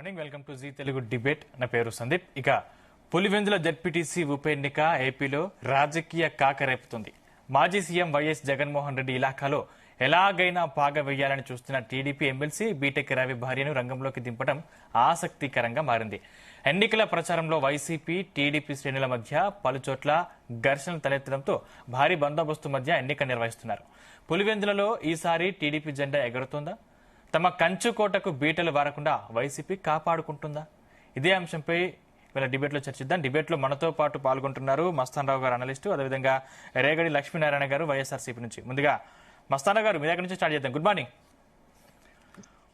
Morning welcome to Zee Telugu debate. నా పేరు సందీప్. ఇక పులివెందుల జెడ్పీటీసీ ఉప ఎన్నిక ఏపీలో రాజకీయ కాకరేపుతుంది. మాజీ సీఎం వైఎస్ జగన్మోహన్ రెడ్డి ఇలాఖాలో ఎలాగైనా పాగ వేయాలని చూస్తున్న టీడీపీ ఎమ్మెల్సీ బీటెక్ రవి భార్యను రంగంలోకి దింపడం ఆసక్తికరంగా మారింది. ఎన్నికల ప్రచారంలో వైసీపీ టీడీపీ శ్రేణుల మధ్య పలుచోట్ల ఘర్షణలు తలెత్తడంతో భారీ బందోబస్తు మధ్య ఎన్నిక నిర్వహిస్తున్నారు. పులివెందులలో ఈసారి టీడీపీ జెండా ఎగురుతోందా? తమ కంచుకోటకు బీటలు వారకుండా వైసీపీ కాపాడుకుంటుందా? ఇదే అంశంపై ఇవాళ డిబేట్లో చర్చిద్దాం. డిబేట్లో మనతో పాటు పాల్గొంటున్నారు మస్తాన్ రావు గారు, అనలిస్టు, అదేవిధంగా రేగడి లక్ష్మీనారాయణ గారు, వైఎస్ఆర్సీపీ నుంచి. ముందుగా మస్తాన్ రావు గారు, మీ దగ్గర నుంచి స్టార్ట్ చేద్దాం. Good morning.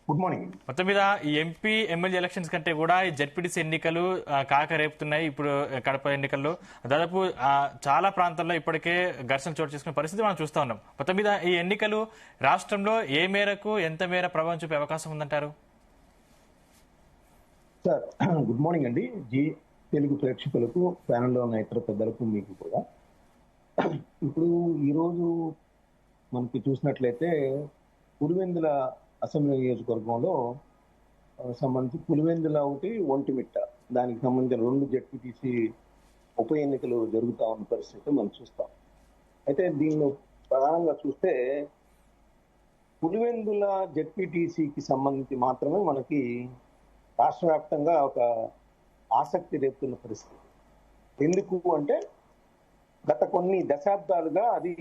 Good morning. మొత్తం మీద ఈ ఎంపీ ఎమ్మెల్యే ఎలక్షన్స్ కంటే కూడా ఈ జెడ్పీటీసీ ఎన్నికలు కాకరేపుతున్నాయి. ఇప్పుడు కడప ఎన్నికల్లో దాదాపు చాలా ప్రాంతాల్లో ఇప్పటికే ఘర్షణ చోటు చేసుకునే పరిస్థితి మనం చూస్తా ఉన్నాం. మొత్తం మీద ఈ ఎన్నికలు రాష్ట్రంలో ఏ మేరకు ఎంత మేర ప్రభావం చూపే అవకాశం ఉందంటారు? సార్, గుడ్ మార్నింగ్ అండి. జీ తెలుగు ప్రేక్షకులకు, ప్యానెల్లో ఉన్న ఇతర పెద్దలకు, మీకు కూడా. ఇప్పుడు ఈరోజు మనకి చూసినట్లయితే పులివెందుల అసెంబ్లీ నియోజకవర్గంలో సంబంధించి పులివెందుల ఒకటి, ఒంటిమిట్ట, దానికి సంబంధించిన 2 జెడ్పీటీసీ ఉప ఎన్నికలు జరుగుతూ ఉన్న పరిస్థితి మనం చూస్తాం. అయితే దీనిలో ప్రధానంగా చూస్తే పులివెందుల జెడ్పీటీసీకి సంబంధించి మాత్రమే మనకి రాష్ట్ర వ్యాప్తంగా ఒక ఆసక్తి రేపుతున్న పరిస్థితి. ఎందుకు అంటే గత కొన్ని దశాబ్దాలుగా అది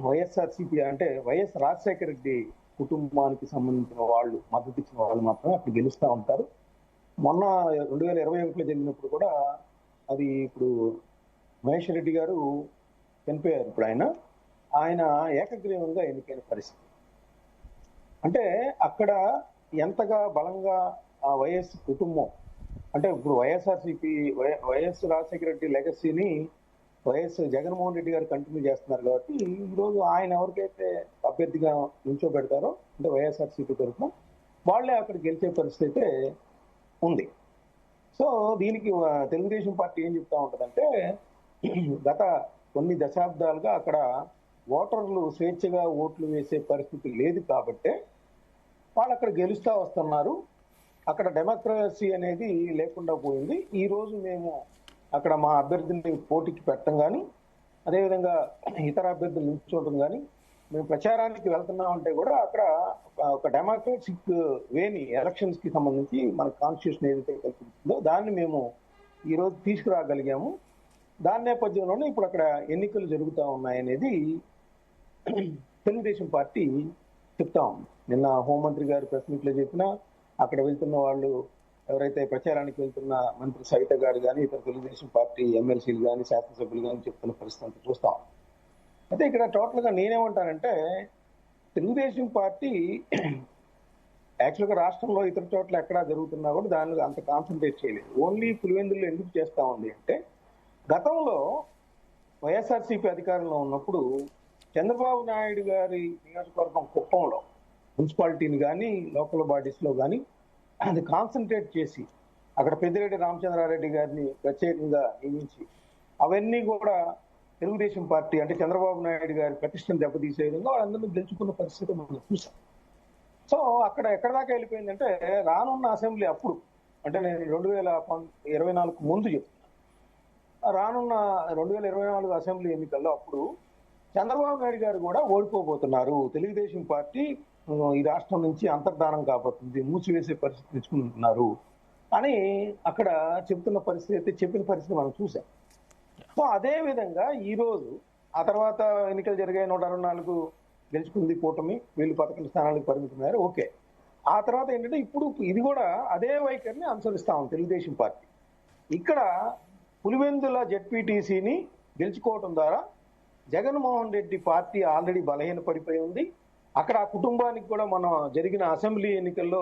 వైఎస్ఆర్సీపీ అంటే వైఎస్ రాజశేఖర రెడ్డి కుటుంబానికి సంబంధించిన వాళ్ళు, మద్దతు ఇచ్చిన వాళ్ళు మాత్రమే అక్కడ గెలుస్తూ ఉంటారు. మొన్న 2021లో జరిగినప్పుడు కూడా అది ఇప్పుడు మహేష్ రెడ్డి గారు చనిపోయారు. ఇప్పుడు ఆయన ఏకగ్రీవంగా ఎన్నికైన పరిస్థితి. అంటే అక్కడ ఎంతగా బలంగా ఆ వైఎస్ కుటుంబం అంటే ఇప్పుడు వైఎస్ఆర్సీపీ వైఎస్ రాజశేఖర రెడ్డి లెగసీని వైఎస్ జగన్మోహన్ రెడ్డి గారు కంటిన్యూ చేస్తున్నారు. కాబట్టి ఈరోజు ఆయన ఎవరికైతే అభ్యర్థిగా నిల్చోబెడతారో అంటే వైఎస్ఆర్సీపీ తరఫున వాళ్లే అక్కడ గెలిచే పరిస్థితి అయితే ఉంది. సో దీనికి తెలుగుదేశం పార్టీ ఏం చెప్తా ఉంటుందంటే గత కొన్ని దశాబ్దాలుగా అక్కడ ఓటర్లు స్వేచ్ఛగా ఓట్లు వేసే పరిస్థితి లేదు కాబట్టి వాళ్ళు అక్కడ గెలుస్తూ వస్తున్నారు. అక్కడ డెమోక్రసీ అనేది లేకుండా పోయింది. ఈ రోజు మేము అక్కడ మా అభ్యర్థిని పోటీకి పెట్టడం కానీ, అదేవిధంగా ఇతర అభ్యర్థులు నిల్చోవడం కానీ, మేము ప్రచారానికి వెళ్తున్నామంటే కూడా అక్కడ ఒక డెమోక్రటిక్ వేని ఎలక్షన్స్ కి సంబంధించి మన కాన్స్టిట్యూషన్ ఏదైతే కల్పిస్తుందో దాన్ని మేము ఈరోజు తీసుకురాగలిగాము. దాని నేపథ్యంలోనే ఇప్పుడు అక్కడ ఎన్నికలు జరుగుతూ ఉన్నాయనేది తెలుగుదేశం పార్టీ చెప్తా ఉంది. నిన్న హోంమంత్రి గారు ప్రెస్ మీట్లో చెప్పినా అక్కడ వెళ్తున్న వాళ్ళు ఎవరైతే ప్రచారానికి వెళ్తున్న మంత్రి సవిత గారు కానీ, ఇతర తెలుగుదేశం పార్టీ ఎమ్మెల్సీలు కానీ, శాసనసభ్యులు కానీ చెప్తున్న పరిస్థితి చూస్తాం. అయితే ఇక్కడ టోటల్గా నేనేమంటానంటే తెలుగుదేశం పార్టీ యాక్చువల్గా రాష్ట్రంలో ఇతర చోట్ల ఎక్కడా జరుగుతున్నా కూడా దానిలో అంత కాన్సన్ట్రేట్ చేయలేదు. ఓన్లీ పులివెందులు ఎందుకు చేస్తా ఉంది అంటే గతంలో వైఎస్ఆర్సీపీ అధికారంలో ఉన్నప్పుడు చంద్రబాబు నాయుడు గారి నియోజకవర్గం కుప్పంలో మున్సిపాలిటీని కానీ, లోకల్ బాడీస్లో కానీ అది కాన్సన్ట్రేట్ చేసి అక్కడ పెద్దిరెడ్డి రామచంద్రారెడ్డి గారిని ప్రత్యేకంగా నియమించి అవన్నీ కూడా తెలుగుదేశం పార్టీ అంటే చంద్రబాబు నాయుడు గారి ప్రతిష్టను దెబ్బతీసే విధంగా వాళ్ళందరినీ గెలుచుకున్న పరిస్థితి మనం చూసాం. సో అక్కడ ఎక్కడ దాకా వెళ్ళిపోయిందంటే రానున్న అసెంబ్లీ అప్పుడు అంటే నేను 2024 ముందు చెప్తున్నా, రానున్న 2024 అసెంబ్లీ ఎన్నికల్లో అప్పుడు చంద్రబాబు నాయుడు గారు కూడా ఓడిపోబోతున్నారు, తెలుగుదేశం పార్టీ ఈ రాష్ట్రం నుంచి అంతర్ధానం కాబోతుంది, మూసివేసే పరిస్థితి తెచ్చుకుంటున్నారు అని అక్కడ చెప్తున్న పరిస్థితి, చెప్పిన పరిస్థితి మనం చూసాం. సో అదే విధంగా ఈ రోజు ఆ తర్వాత ఎన్నికలు జరిగాయి, 164 గెలుచుకుంది కూటమి, వీళ్ళు 11 స్థానాలకు పరిమితమయ్యారు. ఓకే, ఆ తర్వాత ఏంటంటే ఇప్పుడు ఇది కూడా అదే వైఖరిని అనుసరిస్తా ఉంది తెలుగుదేశం పార్టీ. ఇక్కడ పులివెందుల జెడ్పీటీసీని గెలుచుకోవడం ద్వారా జగన్మోహన్ రెడ్డి పార్టీ ఆల్రెడీ బలహీన పడిపోయి ఉంది. అక్కడ ఆ కుటుంబానికి కూడా మనం జరిగిన అసెంబ్లీ ఎన్నికల్లో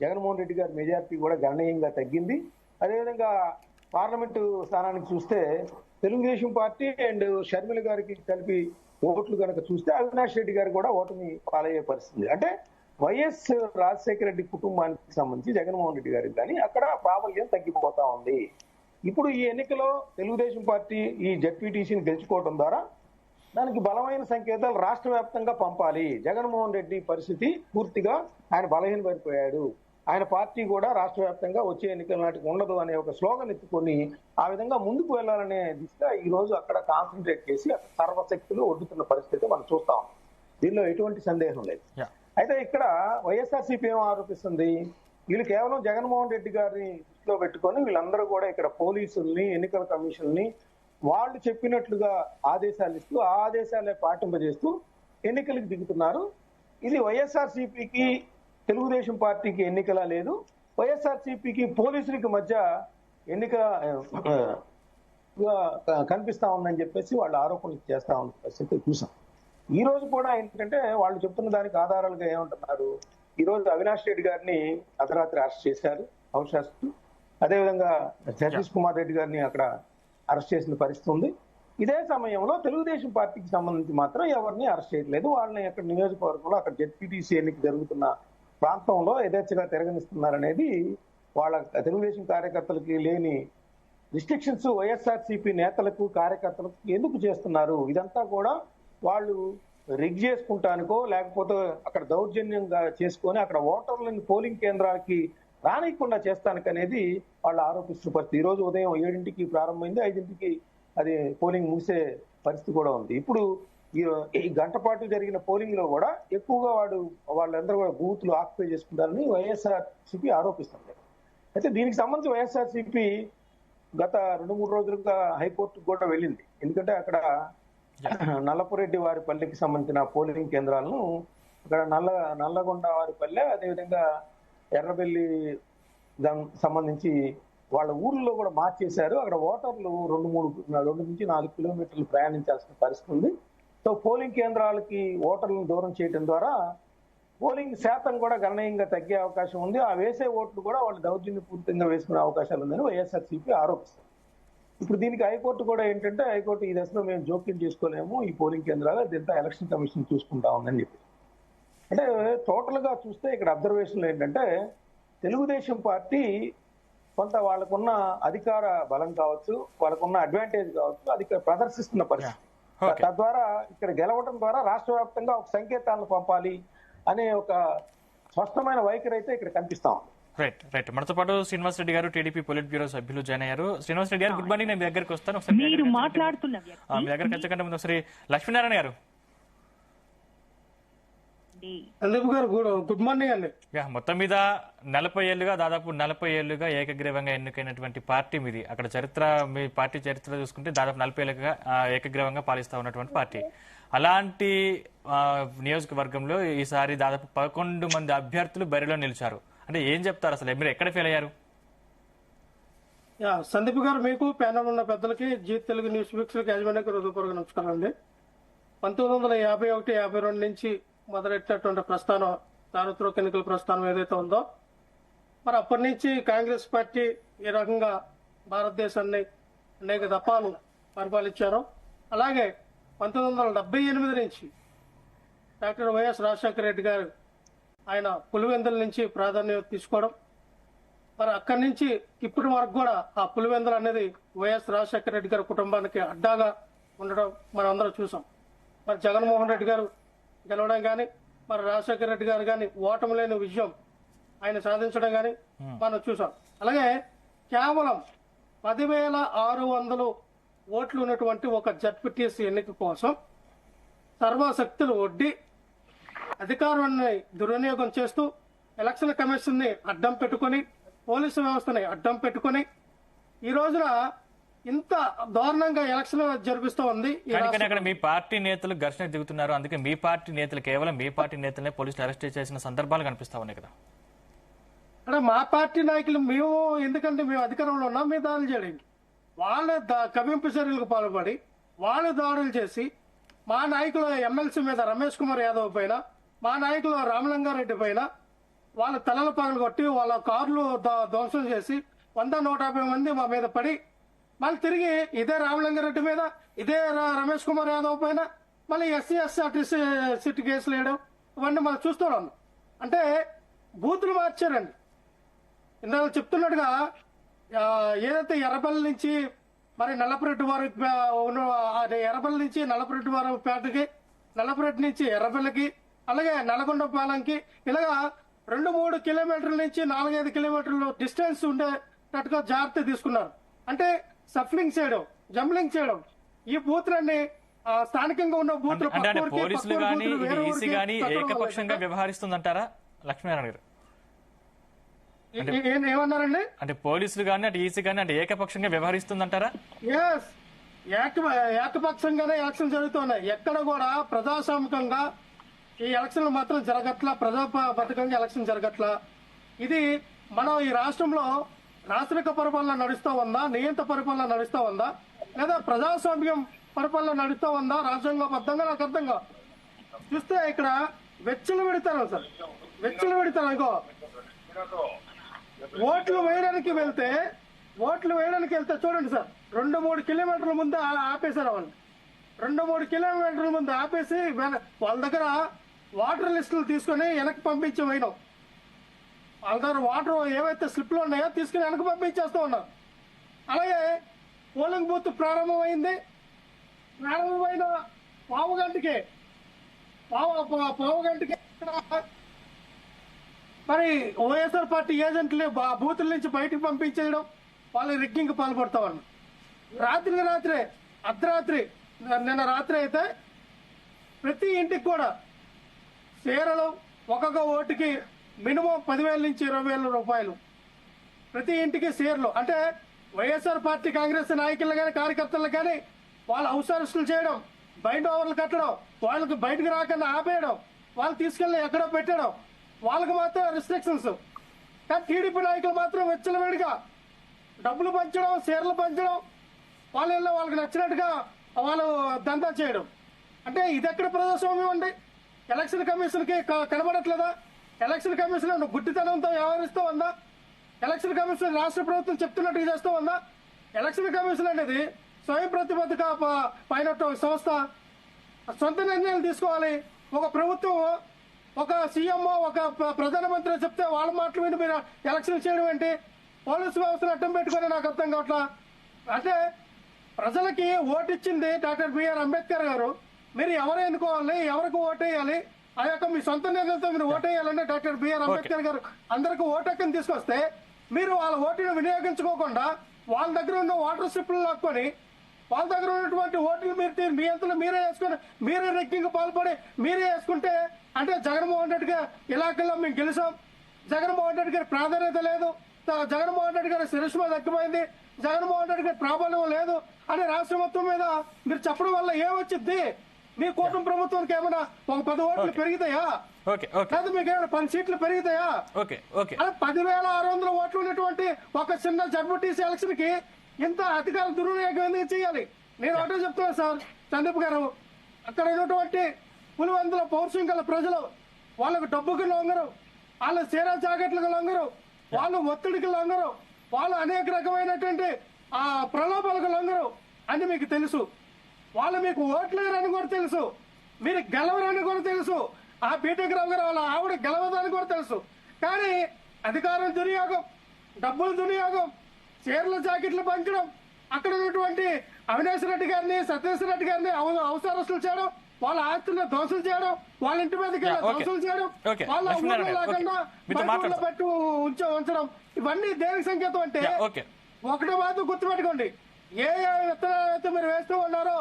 జగన్మోహన్ రెడ్డి గారి మెజార్టీ కూడా గణనీయంగా తగ్గింది. అదేవిధంగా పార్లమెంటు స్థానానికి చూస్తే తెలుగుదేశం పార్టీ అండ్ షర్మిల గారికి కలిపి ఓట్లు కనుక చూస్తే అవినాష్ రెడ్డి గారు కూడా ఓటుని పాలయ్యే పరిస్థితి. అంటే వైఎస్ రాజశేఖర రెడ్డి కుటుంబానికి సంబంధించి జగన్మోహన్ రెడ్డి గారికి కానీ అక్కడ ప్రాబల్యం తగ్గిపోతా ఉంది. ఇప్పుడు ఈ ఎన్నికలో తెలుగుదేశం పార్టీ ఈ జెడ్పీటీసీని గెలుచుకోవడం ద్వారా దానికి బలమైన సంకేతాలు రాష్ట్ర వ్యాప్తంగా పంపాలి. జగన్మోహన్ రెడ్డి పరిస్థితి పూర్తిగా ఆయన బలహీనపడిపోయాడు ఆయన పార్టీ కూడా రాష్ట్ర వ్యాప్తంగా వచ్చే ఎన్నికల నాటికి ఉండదు అనే ఒక స్లోగన్ ఎత్తుకొని ఆ విధంగా ముందుకు వెళ్లాలనే దిశగా ఈ రోజు అక్కడ కాన్సన్ట్రేట్ చేసి అక్కడ సర్వశక్తులు ఒడ్డుతున్న పరిస్థితి మనం చూస్తాం. దీనిలో ఎటువంటి సందేహం లేదు. అయితే ఇక్కడ వైఎస్ఆర్సీపీ ఏం ఆరోపిస్తుంది, వీళ్ళు కేవలం జగన్మోహన్ రెడ్డి గారిని దృష్టిలో పెట్టుకొని వీళ్ళందరూ కూడా ఇక్కడ పోలీసుల్ని, ఎన్నికల కమిషన్ని వాళ్ళు చెప్పినట్లుగా ఆదేశాలు ఇస్తూ ఆ ఆదేశాలే పాటింపజేస్తూ ఎన్నికలకు దిగుతున్నారు. ఇది వైఎస్ఆర్సీపీకి, తెలుగుదేశం పార్టీకి ఎన్నికలా లేదు, వైఎస్ఆర్సీపీకి పోలీసులకి మధ్య ఎన్నిక కనిపిస్తా ఉందని చెప్పేసి వాళ్ళు ఆరోపణలు చేస్తా ఉన్న పరిస్థితి చూసాం. ఈ రోజు కూడా ఏంటంటే వాళ్ళు చెప్తున్న దానికి ఆధారాలుగా ఏమంటున్నారు, ఈ రోజు అవినాష్ రెడ్డి గారిని అర్ధరాత్రి అరెస్ట్ చేశారు, హౌస్ అరెస్ట్. అదేవిధంగా జగదీష్ కుమార్ రెడ్డి గారిని అక్కడ అరెస్ట్ చేసిన పరిస్థితి ఉంది. ఇదే సమయంలో తెలుగుదేశం పార్టీకి సంబంధించి మాత్రం ఎవరిని అరెస్ట్ చేయట్లేదు. వాళ్ళని అక్కడ నియోజకవర్గంలో అక్కడ జెడ్పీటీసీ ఎన్నిక జరుగుతున్న ప్రాంతంలో యథేచ్ఛగా తిరగనిస్తున్నారనేది వాళ్ళ తెలుగుదేశం కార్యకర్తలకి లేని రిస్ట్రిక్షన్స్ వైఎస్ఆర్సీపీ నేతలకు, కార్యకర్తలకు ఎందుకు చేస్తున్నారు? ఇదంతా కూడా వాళ్ళు రిగ్ చేసుకుంటానికో లేకపోతే అక్కడ దౌర్జన్యంగా చేసుకొని అక్కడ ఓటర్లను పోలింగ్ కేంద్రాలకి రానియకుండా చేస్తానికనేది వాళ్ళు ఆరోపిస్తున్న పరిస్థితి. ఈ రోజు ఉదయం 7ంటికి ప్రారంభమైంది, 5ంటికి అది పోలింగ్ ముగిసే పరిస్థితి కూడా ఉంది. ఇప్పుడు ఈ గంట పాటు జరిగిన పోలింగ్ లో కూడా ఎక్కువగా వాళ్ళందరూ కూడా బూత్లు ఆక్యుపై చేసుకుంటారని వైఎస్ఆర్సీపీ ఆరోపిస్తుంది. అయితే దీనికి సంబంధించి వైఎస్ఆర్సీపీ గత 2-3 రోజులుగా హైకోర్టుకు కూడా వెళ్ళింది. ఎందుకంటే అక్కడ నల్లపురెడ్డి వారిపల్లికి సంబంధించిన పోలింగ్ కేంద్రాలను అక్కడ నల్లగొండ వారిపల్లె, అదేవిధంగా ఎర్రబెల్లి సంబంధించి వాళ్ళ ఊర్లో కూడా మార్చేశారు. అక్కడ ఓటర్లు 2 నుంచి 4 కిలోమీటర్లు ప్రయాణించాల్సిన పరిస్థితి ఉంది. సో పోలింగ్ కేంద్రాలకి ఓటర్లను దూరం చేయడం ద్వారా పోలింగ్ శాతం కూడా గణనీయంగా తగ్గే అవకాశం ఉంది. ఆ వేసే ఓట్లు కూడా వాళ్ళు దౌర్జన్యపూరితంగా వేసుకునే అవకాశాలు ఉందని వైఎస్ఆర్సీపీ ఆరోపిస్తారు. ఇప్పుడు దీనికి హైకోర్టు కూడా ఏంటంటే, హైకోర్టు ఈ దశలో మేము జోక్యం చేసుకోలేము, ఈ పోలింగ్ కేంద్రాలు దీంతో ఎలక్షన్ కమిషన్ చూసుకుంటా ఉందని చెప్పి. అంటే టోటల్ గా చూస్తే ఇక్కడ అబ్జర్వేషన్లు ఏంటంటే, తెలుగుదేశం పార్టీ కొంత వాళ్ళకున్న అధికార బలం కావచ్చు, వాళ్ళకున్న అడ్వాంటేజ్ కావచ్చు, అది ఇక్కడ ప్రదర్శిస్తున్న పరిస్థితి. తద్వారా ఇక్కడ గెలవడం ద్వారా రాష్ట్ర వ్యాప్తంగా ఒక సంకేతాలను పంపాలి అనే ఒక స్పష్టమైన వైఖరి అయితే ఇక్కడ కనిపిస్తా ఉంది. రైట్. మనతో పాటు శ్రీనివాస్ రెడ్డి గారు, టీడీపీ పొలిట్ బ్యూరో సభ్యులు జాయిన్ అయ్యారు. శ్రీనివాస్ రెడ్డి గారు, గుడ్ మార్నింగ్. నేను మీ దగ్గరికి వస్తాను. మీరు మాట్లాడుతున్న మీ దగ్గరకు వచ్చేకంటే ముందు ఒకసారి లక్ష్మీనారాయణ గారు. సందీప్ గారు గుడ్ మార్నింగ్ అండి. మొత్తం మీద 40 ఏళ్లుగా ఏకగ్రీవంగా ఎన్నికైనటువంటి పార్టీ మీది. అక్కడ చరిత్ర, మీ పార్టీ చరిత్ర చూసుకుంటే దాదాపు 40 ఏళ్ళుగా ఏకగ్రీవంగా పాలిస్తా ఉన్నటువంటి పార్టీ. అలాంటి నియోజకవర్గంలో ఈసారి దాదాపు 11 మంది అభ్యర్థులు బరిలో నిలిచారు. అంటే ఏం చెప్తారు, అసలు మీరు ఎక్కడ ఫెయిల్ అయ్యారు? సందీప్ గారు, మీకు ప్యానల్ ఉన్న పెద్దలకి, జీ తెలుగు న్యూస్ వీక్షకులకి యాజమాన్యానికి హృదయపూర్వక నమస్కారం అండి. 1951-52 నుంచి మొదలెట్టినటువంటి ప్రస్థానం, చారిత్రక ఎన్నికల ప్రస్థానం ఏదైతే ఉందో, మరి అప్పటి నుంచి కాంగ్రెస్ పార్టీ ఈ రకంగా భారతదేశాన్ని అనేక దఫాలు పరిపాలించారు. అలాగే 1978 నుంచి డాక్టర్ వైఎస్ రాజశేఖర రెడ్డి గారు ఆయన పులివెందుల నుంచి ప్రాధాన్యత తీసుకోవడం, మరి అక్కడి నుంచి ఇప్పటి వరకు కూడా ఆ పులివెందులు అనేది వైఎస్ రాజశేఖర రెడ్డి గారి కుటుంబానికి అడ్డాగా ఉండడం మనం అందరం చూసాం. మరి జగన్మోహన్ రెడ్డి గారు గెలవడం కానీ, మరి రాజశేఖర రెడ్డి గారు కానీ ఓటమి లేని విజయం ఆయన సాధించడం కానీ మనం చూసాం. అలాగే కేవలం 10,600 ఓట్లు ఉన్నటువంటి ఒక జడ్పీటీసీ ఎన్నిక కోసం సర్వశక్తులు ఒడ్డి అధికారాన్ని దుర్వినియోగం చేస్తూ ఎలక్షన్ కమిషన్ ని అడ్డం పెట్టుకుని, పోలీసు వ్యవస్థని అడ్డం పెట్టుకుని ఈ రోజున ఇంత దారుణంగా ఎలక్షన్ జరిపిస్తూ ఉంది. అక్కడ మీ పార్టీ నేతలు ఘర్షణ దిగుతున్నారు. అందుకే మీ పార్టీ నేతలు, కేవలం మీ పార్టీ నేతలనే పోలీసులు అరెస్ట్ చేసిన సందర్భాలు కనిపిస్తా ఉన్నాయి కదా. అంటే మా పార్టీ నాయకులు మేము, ఎందుకంటే మేము అధికారంలో ఉన్నాం, మేము దాడులు చేయడానికి, వాళ్ళ కవింపు చర్యలకు పాల్పడి వాళ్ళు దాడులు చేసి, మా నాయకుల ఎమ్మెల్సీ మీద రమేష్ కుమార్ యాదవ్ పైన, మా నాయకులు రామలింగారెడ్డి పైన వాళ్ళ తలలు పగలు కొట్టి వాళ్ళ కార్లు ధ్వంసం చేసి 100-150 మంది మా మీద పడి, మళ్ళీ తిరిగి ఇదే రామలింగారెడ్డి మీద, ఇదే రమేష్ కుమార్ యాదవ్ పైన మళ్ళీ SC/ST సిట్ కేసులు వేయడం, ఇవన్నీ మనం చూస్తున్నాం. అంటే బూతులు మార్చారండి. ఇందాక చెప్తున్నట్టుగా ఏదైతే ఎర్రబల్లి నుంచి మరి నల్లపురెడ్డి వారి ఎర్రబల్లి నుంచి నల్లపురెడ్డి వారి పేటకి, నల్లపురెడ్డి నుంచి ఎర్రబల్లికి, అలాగే నల్గొండ పాలెంకి, ఇలాగా 2-3 కిలోమీటర్ల నుంచి 4-5 కిలోమీటర్లు డిస్టెన్స్ ఉండేటట్టుగా జాగ్రత్త తీసుకున్నారు. అంటే సఫ్లింగ్ చేయడం, జంబ్లింగ్ చేయడం. ఈ బూత్లన్నీ స్థానికంగా ఉన్న బూత్లు అంటే పోలీసులు గానీ ఈసీ గానీ ఏకపక్షంగా వ్యవహరిస్తుందంటారా లక్ష్మీనారాయణ గారు? ఏమన్నారండి? అంటే పోలీసులు గానీ అటు ఈసీ గానీ అంటే ఏకపక్షంగా వ్యవహరిస్తుందంటారా? ఎస్, ఏకపక్షంగానే ఎలక్షన్ జరుగుతున్నాయి. ఎక్కడ కూడా ప్రజాస్వామికంగా ఈ ఎలక్షన్లు మాత్రం జరగట్లా, ప్రజాబద్ధకంగా ఎలక్షన్ జరగట్లా. ఇది మనం ఈ రాష్ట్రంలో రాష్ట్రీయ పరిపాలన నడుస్తూ ఉందా, నియంత్ర పరిపాలన నడుస్తూ ఉందా, లేదా ప్రజాస్వామ్యం పరిపాలన నడుస్తూ ఉందా రాజ్యాంగబద్ధంగా? నాకు అర్థంగా చూస్తే ఇక్కడ వెచ్చలు పెడతారు సార్, వెచ్చలు పెడతారు. ఇంకో ఓట్లు వేయడానికి వెళ్తే చూడండి సార్, 2-3 కిలోమీటర్ల ముందు ఆపేశారు వాళ్ళు. 2-3 కిలోమీటర్ల ముందు ఆపేసి వాళ్ళ దగ్గర వాటర్ లిస్టులు తీసుకుని వెనక్కి పంపించి పోయినాం. వాళ్ళ దగ్గర వాటర్ ఏవైతే స్లిప్లు ఉన్నాయో తీసుకుని వెనక్కి పంపించేస్తూ ఉన్నారు. అలాగే పోలింగ్ బూత్ ప్రారంభమైన పావు గంటకి మరి వైఎస్ఆర్ పార్టీ ఏజెంట్లు బూతుల నుంచి బయటకు పంపించేయడం, వాళ్ళ రిగ్గింగ్ పాల్పడతా ఉన్నారు. రాత్రే అర్ధరాత్రి నిన్న రాత్రి అయితే ప్రతి ఇంటికి కూడా చీరలు, ఒక్కొక్క ఓటుకి మినిమం 10,000 నుంచి 20,000 రూపాయలు ప్రతి ఇంటికి చీరలు. అంటే వైఎస్ఆర్ పార్టీ కాంగ్రెస్ నాయకులు కానీ కార్యకర్తలు కానీ వాళ్ళ హౌస్ అరెస్టులు చేయడం, బైండ్ ఓవర్లు కట్టడం, వాళ్ళకి బయటకు రాకుండా ఆపేయడం, వాళ్ళు తీసుకెళ్లి ఎక్కడో పెట్టడం, వాళ్ళకి మాత్రం రిస్ట్రిక్షన్స్. కానీ టీడీపీ నాయకులు మాత్రం వెచ్చలవేడిగా డబ్బులు పంచడం, చీరలు పంచడం, వాళ్ళకి నచ్చినట్టుగా వాళ్ళు దందా చేయడం. అంటే ఇది ఎక్కడ ప్రజాస్వామ్యం అండి? ఎలక్షన్ కమిషన్ కి కనబడట్లేదా? ఎలక్షన్ కమిషన్ గుడ్డితనంతో వ్యవహరిస్తూ ఉందా? ఎలక్షన్ కమిషన్ రాష్ట్ర ప్రభుత్వం చెప్తున్నట్టుగా చేస్తూ ఉందా? ఎలక్షన్ కమిషన్ అనేది స్వయం ప్రతిబద్ధక పైన సంస్థ, సొంత నిర్ణయాలు తీసుకోవాలి. ఒక ప్రభుత్వం, ఒక సీఎం, ఒక ప్రధానమంత్రి చెప్తే వాళ్ళ మాటలు విని మీరు ఎలక్షన్ చేయడం ఏంటి? పోలీసు వ్యవస్థను అడ్డం పెట్టుకుని నాకు అర్థం కావట్లా. అంటే ప్రజలకి ఓటు ఇచ్చింది డాక్టర్ బిఆర్ అంబేద్కర్ గారు. మీరు ఎవరు ఎన్నుకోవాలి, ఎవరికి ఓటేయాలి, ఆ యొక్క మీ సొంత నిర్ణయంతో మీరు ఓటేయాలంటే డాక్టర్ బిఆర్ అంబేద్కర్ గారు అందరికి ఓటు హక్కుని తీసుకొస్తే మీరు వాళ్ళ ఓటును వినియోగించుకోకుండా వాళ్ళ దగ్గర ఉన్న వాటర్ స్లిప్లు లాక్కొని వాళ్ళ దగ్గర ఉన్నటువంటి ఓట్లు మీరు మీ అంతలో మీరే వేసుకొని మీరే రెక్కింగ్ పాల్పడి మీరే వేసుకుంటే అంటే జగన్మోహన్ రెడ్డి గారి ఇలాఖల్లో మేము గెలిచాం, జగన్మోహన్ రెడ్డి గారి ప్రాధాన్యత లేదు, జగన్మోహన్ రెడ్డి గారి శిరస్మ తగ్గిపోయింది, జగన్మోహన్ రెడ్డి గారి ప్రాబల్యం లేదు అని రాష్ట్ర మొత్తం మీద మీరు చెప్పడం వల్ల ఏమొచ్చింది? మీ కూటమి ప్రభుత్వానికి ఏమైనా ఒక 10 ఓట్లు పెరుగుతాయా? లేదా మీకు ఏమైనా 10 సీట్లు పెరుగుతాయా? 10,600 ఓట్లు ఉన్నటువంటి ఒక చిన్న జడ్పీటీసీ ఎలక్షన్ కి ఇంత అధికార దుర్వినియోగం ఎందుకు చేయాలి? నేను ఒకటే చెప్తున్నా సార్ చంద్రబాబు గారు, అక్కడ ఉన్నటువంటి పులివెందుల పౌరుషం గల ప్రజలు వాళ్ళకు డబ్బుకి లొంగరు, వాళ్ళ చీరా జాకెట్లకు లొంగరు, వాళ్ళు ఒత్తిడికి లొంగరు, వాళ్ళు అనేక రకమైనటువంటి ప్రలోభాలకు లొంగరు అని మీకు తెలుసు. వాళ్ళు మీకు ఓట్లేరని కూడా తెలుసు, మీరు గెలవరని కూడా తెలుసు, ఆ బీటెక్ రావు గారు వాళ్ళ ఆవిడ గెలవదని కూడా తెలుసు. కానీ అధికారం దుర్యోగం, డబ్బులు దుర్యోగం, చీరల జాకెట్లు పంచడం, అక్కడ ఉన్నటువంటి అవినాష్ రెడ్డి గారిని, సత్యేశ్వర రెడ్డి గారిని హౌస్ అరెస్టులు చేయడం, వాళ్ళ ఆస్తులను దోషులు చేయడం, వాళ్ళ ఇంటి మీదకి దోషులు చేయడం, వాళ్ళ ఊళ్ళో లేకుండా పెట్టి ఉంచడం, ఇవన్నీ దేనికి సంకేతం అంటే ఒకటి మాత్రం గుర్తుపెట్టుకోండి, ఏ విత్తనాలు అయితే మీరు వేస్తూ ఉన్నారో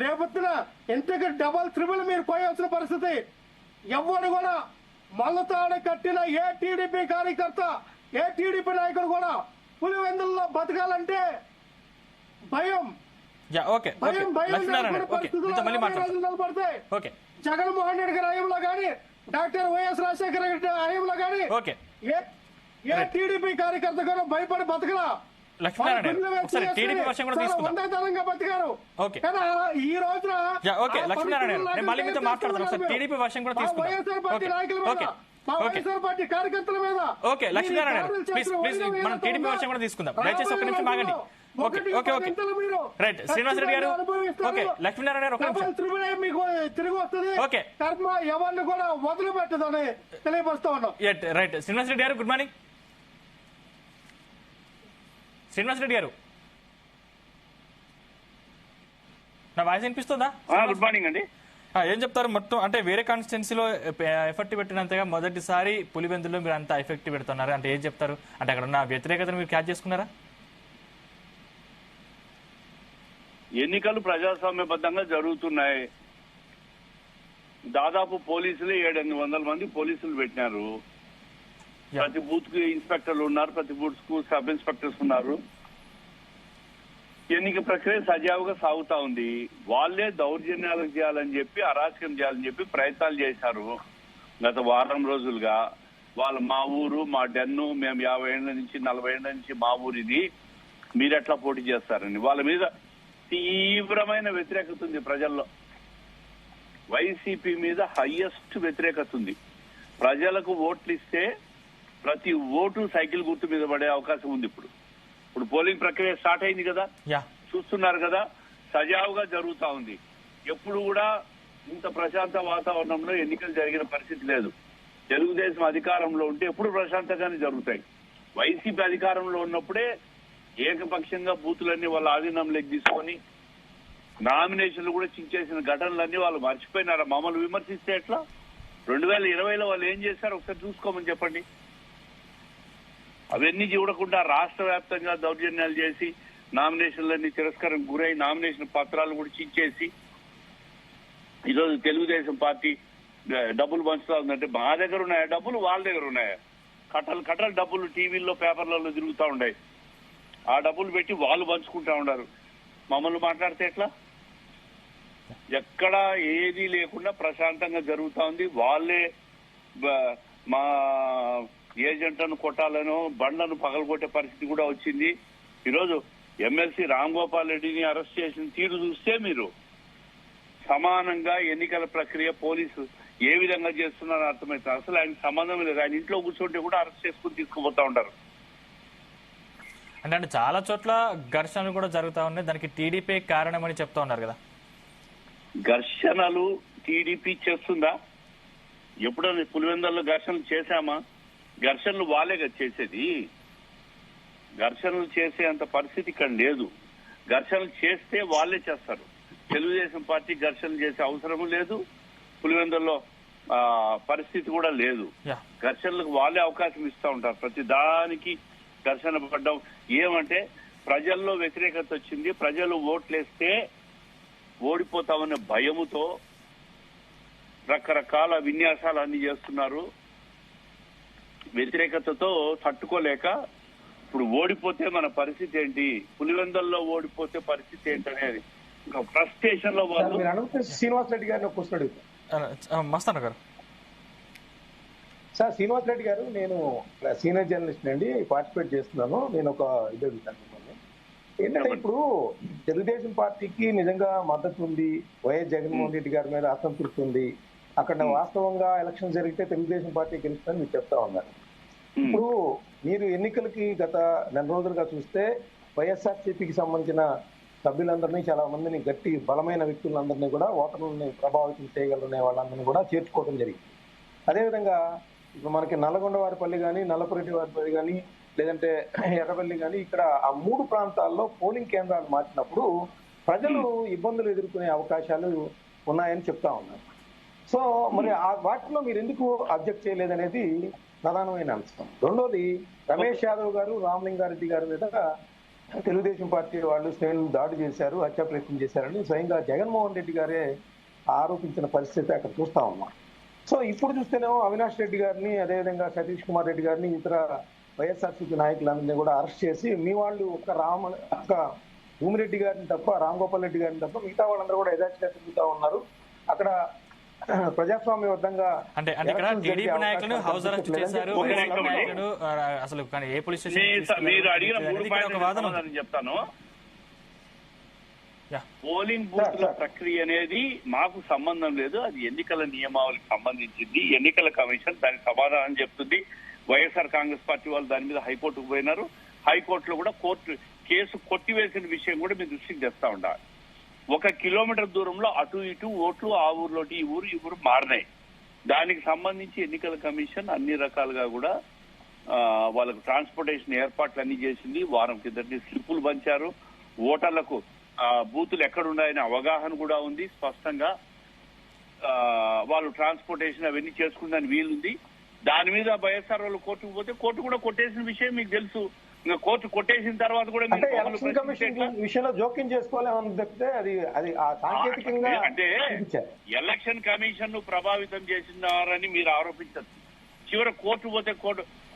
రేపొద్దున ఇంటికి డబల్ త్రిబుల్ మీరు పోయాల్సిన పరిస్థితి. ఎవరు కూడా మల్లతాడ కట్టిన ఏ టీడీపీ కార్యకర్త, ఏ టీడీపీ నాయకుడు కూడా పులివెందుల్లో బతకాలంటే భయం నిలబడతాయి. జగన్మోహన్ రెడ్డి గారి హయాంలో గాని, డాక్టర్ వైఎస్ రాజశేఖర రెడ్డి హయాంలో గాని ఏ టీడీపీ కార్యకర్త కూడా భయపడి బతకలా, వందతనంగా బతికారు. ఈ రోజున వైఎస్ఆర్ పార్టీ నాయకుల మీద, వైఎస్ఆర్ పార్టీ కార్యకర్తల మీద తిరిగి వస్తుంది. కర్మ ఎవరిని కూడా వదిలిపెట్టదని తెలియపరుస్తా ఉన్నాం. శ్రీనివాస్ రెడ్డి గారు గుడ్ మార్నింగ్. శ్రీనివాస్ రెడ్డి గారు నా వాయిస్ వినిపిస్తుందా? గుడ్ మార్నింగ్ అండి. ఏం చెప్తారు మొత్తం అంటే వేరే కాన్స్టిట్యున్సీలో ఎఫెక్ట్ పెట్టినంతగా మొదటిసారి పులివెందులో మీరు అంత ఎఫెక్ట్ పెడుతున్నారు అంటే ఏం చెప్తారు? అంటే అక్కడ ఉన్న వ్యతిరేకతను మీరు క్యాచ్ చేసుకున్నారా? ఎన్నికలు ప్రజాస్వామ్యబద్ధంగా జరుగుతున్నాయి. దాదాపు పోలీసులే 700 మంది పోలీసులు పెట్టినారు. ప్రతి బూత్ కి ఇన్స్పెక్టర్లు ఉన్నారు, ప్రతి బూత్ కు సబ్ ఇన్స్పెక్టర్స్ ఉన్నారు. ఎన్నిక ప్రక్రియ సజావుగా సాగుతా ఉంది. వాళ్లే దౌర్జన్యాలకు చేయాలని చెప్పి, అరాచకం చేయాలని చెప్పి ప్రయత్నాలు చేశారు గత వారం రోజులుగా. వాళ్ళు మా ఊరు, మా డెన్ను, మేము 50 ఏళ్ల నుంచి 40 ఏళ్ల నుంచి మా ఊరిది, మీరెట్లా పోటీ చేస్తారని వాళ్ళ మీద తీవ్రమైన వ్యతిరేకత ఉంది ప్రజల్లో. వైసీపీ మీద హైయెస్ట్ వ్యతిరేకత ఉంది. ప్రజలకు ఓట్లు ఇస్తే ప్రతి ఓటు సైకిల్ గుర్తు మీద పడే అవకాశం ఉంది. ఇప్పుడు పోలింగ్ ప్రక్రియ స్టార్ట్ అయింది కదా, చూస్తున్నారు కదా, సజావుగా జరుగుతా ఉంది. ఎప్పుడు కూడా ఇంత ప్రశాంత వాతావరణంలో ఎన్నికలు జరిగిన పరిస్థితి లేదు. తెలుగుదేశం అధికారంలో ఉంటే ఎప్పుడు ప్రశాంతంగానే జరుగుతాయి. వైసీపీ అధికారంలో ఉన్నప్పుడే ఏకపక్షంగా బూతులన్నీ వాళ్ళ ఆధీనంలోకి తీసుకొని నామినేషన్లు కూడా చించేసిన ఘటనలన్నీ వాళ్ళు మర్చిపోయినారా? మమ్మల్ని విమర్శిస్తే ఎట్లా? 2020లో వాళ్ళు ఏం చేశారు ఒకసారి చూసుకోమని చెప్పండి. అవన్నీ చూడకుండా రాష్ట్ర వ్యాప్తంగా దౌర్జన్యాలు చేసి నామినేషన్లన్నీ తిరస్కారం గురై నామినేషన్ పత్రాలు కూడా చించేసి ఈరోజు తెలుగుదేశం పార్టీ డబ్బులు పంచుతా ఉందంటే మా దగ్గర ఉన్నాయా డబ్బులు? వాళ్ళ దగ్గర ఉన్నాయా? కట్టలు డబ్బులు టీవీల్లో పేపర్లలో తిరుగుతూ ఉన్నాయి. ఆ డబ్బులు పెట్టి వాళ్ళు పంచుకుంటా ఉన్నారు. మమ్మల్ని మాట్లాడితే ఎట్లా? ఎక్కడా ఏదీ లేకుండా ప్రశాంతంగా జరుగుతా ఉంది. వాళ్ళే మా ఏజెంట్లను కొట్టాలనో బండ్లను పగలగొట్టే పరిస్థితి కూడా వచ్చింది. ఈరోజు ఎమ్మెల్సీ రామ్ గోపాల్ రెడ్డిని అరెస్ట్ చేసిన తీరు చూస్తే మీరు సమానంగా ఎన్నికల ప్రక్రియ పోలీసు ఏ విధంగా చేస్తున్నారో అర్థమవుతుంది. అసలు ఆయనకు సంబంధం లేదు. ఆయన ఇంట్లో కూర్చుంటే కూడా అరెస్ట్ చేసుకుని తీసుకుపోతా ఉంటారు. అంటే చాలా చోట్ల ఘర్షణలు కూడా జరుగుతా ఉన్నాయి. దానికి టీడీపీ కారణమని చెప్తా ఉన్నారు కదా. ఘర్షణలు టీడీపీ చేస్తుందా? ఎప్పుడైనా పులివెందుల్లో ఘర్షణలు చేశామా? ఘర్షణలు వాళ్ళే కదా చేసేది. ఘర్షణలు చేసే అంత పరిస్థితి ఇక్కడ లేదు. ఘర్షణలు చేస్తే వాళ్ళే చేస్తారు. తెలుగుదేశం పార్టీ ఘర్షణలు చేసే అవసరము లేదు. పులివెందుల్లో పరిస్థితి కూడా లేదు. ఘర్షణలకు వాళ్ళే అవకాశం ఇస్తూ ఉంటారు. ప్రతి దానికి ఘర్షణ పడ్డం ఏమంటే ప్రజల్లో వ్యతిరేకత వచ్చింది. ప్రజలు ఓట్లేస్తే ఓడిపోతామనే భయముతో రకరకాల విన్యాసాలు అన్ని చేస్తున్నారు. వ్యతిరేకతతో తట్టుకోలేక ఇప్పుడు ఓడిపోతే మన పరిస్థితి ఏంటి, పులివెందుల్లో ఓడిపోతే పరిస్థితి ఏంటనేది ఇంకా ఫ్రస్ట్రేషన్ లో వాళ్ళు. శ్రీనివాస్ రెడ్డి గారిని క్వశ్చన్ అడుగుతాను. మస్తాన్ గారు. సార్ శ్రీనివాస్ రెడ్డి గారు, నేను సీనియర్ జర్నలిస్ట్ అండి, పార్టిసిపేట్ చేస్తున్నాను. నేను ఒక ఇది అడుగుతాను ఏంటంటే, ఇప్పుడు తెలుగుదేశం పార్టీకి నిజంగా మద్దతు ఉంది, వైఎస్ జగన్మోహన్ రెడ్డి గారి మీద అసంతృప్తి ఉంది. అక్కడ వాస్తవంగా ఎలక్షన్ జరిగితే తెలుగుదేశం పార్టీ గెలుస్తుందని మీరు చెప్తా ఉన్నారు. ఇప్పుడు మీరు ఎన్నికలకి గత నెల రోజులుగా చూస్తే వైఎస్ఆర్సీపీకి సంబంధించిన సభ్యులందరినీ, చాలా మందిని, గట్టి బలమైన వ్యక్తులందరినీ కూడా, ఓటర్లని ప్రభావితం చేయగలనే వాళ్ళందరినీ కూడా చేర్చుకోవడం జరిగింది. అదేవిధంగా ఇప్పుడు మనకి నల్లగొండ వారిపల్లి కానీ, నల్లపురెడ్డి వారిపల్లి కానీ, లేదంటే ఎర్రవల్లి కానీ, ఇక్కడ ఆ 3 ప్రాంతాల్లో పోలింగ్ కేంద్రాలు మార్చినప్పుడు ప్రజలు ఇబ్బందులు ఎదుర్కొనే అవకాశాలు ఉన్నాయని చెప్తా ఉన్నారు. సో మరి వాటిలో మీరు ఎందుకు అబ్జెక్ట్ చేయలేదనేది ప్రధానమైన అంశం. రెండోది, రమేష్ యాదవ్ గారు, రామలింగారెడ్డి గారి మీద తెలుగుదేశం పార్టీ వాళ్ళు శ్రేణులు దాడి చేశారు, హత్యా ప్రయత్నం చేశారని స్వయంగా జగన్మోహన్ రెడ్డి గారే ఆరోపించిన పరిస్థితి అక్కడ చూస్తా ఉన్నాం. సో ఇప్పుడు చూస్తేనేమో అవినాష్ రెడ్డి గారిని, అదేవిధంగా సతీష్ కుమార్ రెడ్డి గారిని, ఇతర వైఎస్ఆర్సీపీ నాయకులందరినీ కూడా అరెస్ట్ చేసి, మీ వాళ్ళు ఒక్క భూమిరెడ్డి గారిని తప్ప, రామ్ గోపాల్ రెడ్డి గారిని తప్ప మిగతా వాళ్ళందరూ కూడా యథాచిగా తిరుగుతా ఉన్నారు. అక్కడ ప్రజాస్వామ్యబద్ధంగా అంటే ఇక్కడ టీడీపీ నాయకులను హౌస్ అరెస్ట్ చేశారు. అసలు ఏ పోలీస్ స్టేషన్ మీరు అడిగిన 3 పాయింట్లు చెప్తాను. పోలింగ్ బూత్ల ప్రక్రియ అనేది మాకు సంబంధం లేదు. అది ఎన్నికల నియమావళికి సంబంధించింది. ఎన్నికల కమిషన్ దానికి సమాధానం చెప్తుంది. వైఎస్ఆర్ కాంగ్రెస్ పార్టీ వాళ్ళు దాని మీద హైకోర్టుకు పోయినారు. హైకోర్టులో కూడా కోర్టు కేసు కొట్టివేసిన విషయం కూడా మీ దృష్టికి తెస్తా ఉండాలి. 1 కిలోమీటర్ దూరంలో అటు ఇటు ఓట్లు, ఆ ఊర్లోటి ఈ ఊరు మారినాయి. దానికి సంబంధించి ఎన్నికల కమిషన్ అన్ని రకాలుగా కూడా వాళ్ళకు ట్రాన్స్పోర్టేషన్ ఏర్పాట్లు అన్ని చేసింది. వారం కిందటి స్లిప్పులు పంచారు. ఓటర్లకు బూతులు ఎక్కడున్నాయనే అవగాహన కూడా ఉంది స్పష్టంగా. వాళ్ళు ట్రాన్స్పోర్టేషన్ అవన్నీ చేసుకుందని వీలుంది. దాని మీద వైఎస్ఆర్ వాళ్ళు కోర్టుకు పోతే కోర్టు కూడా కొట్టేసిన విషయం మీకు తెలుసు. ఇంకా కోర్టు కొట్టేసిన తర్వాత కూడా అంటే ఎలక్షన్ కమిషన్ విషయంలో జోక్యం చేసుకోవాలని చెప్తే అది అది సాంకేతికంగా అంటే ఎలక్షన్ కమిషన్ ను ప్రభావితం చేసినారని మీరు ఆరోపించచ్చు. చివరి కోర్టు పోతే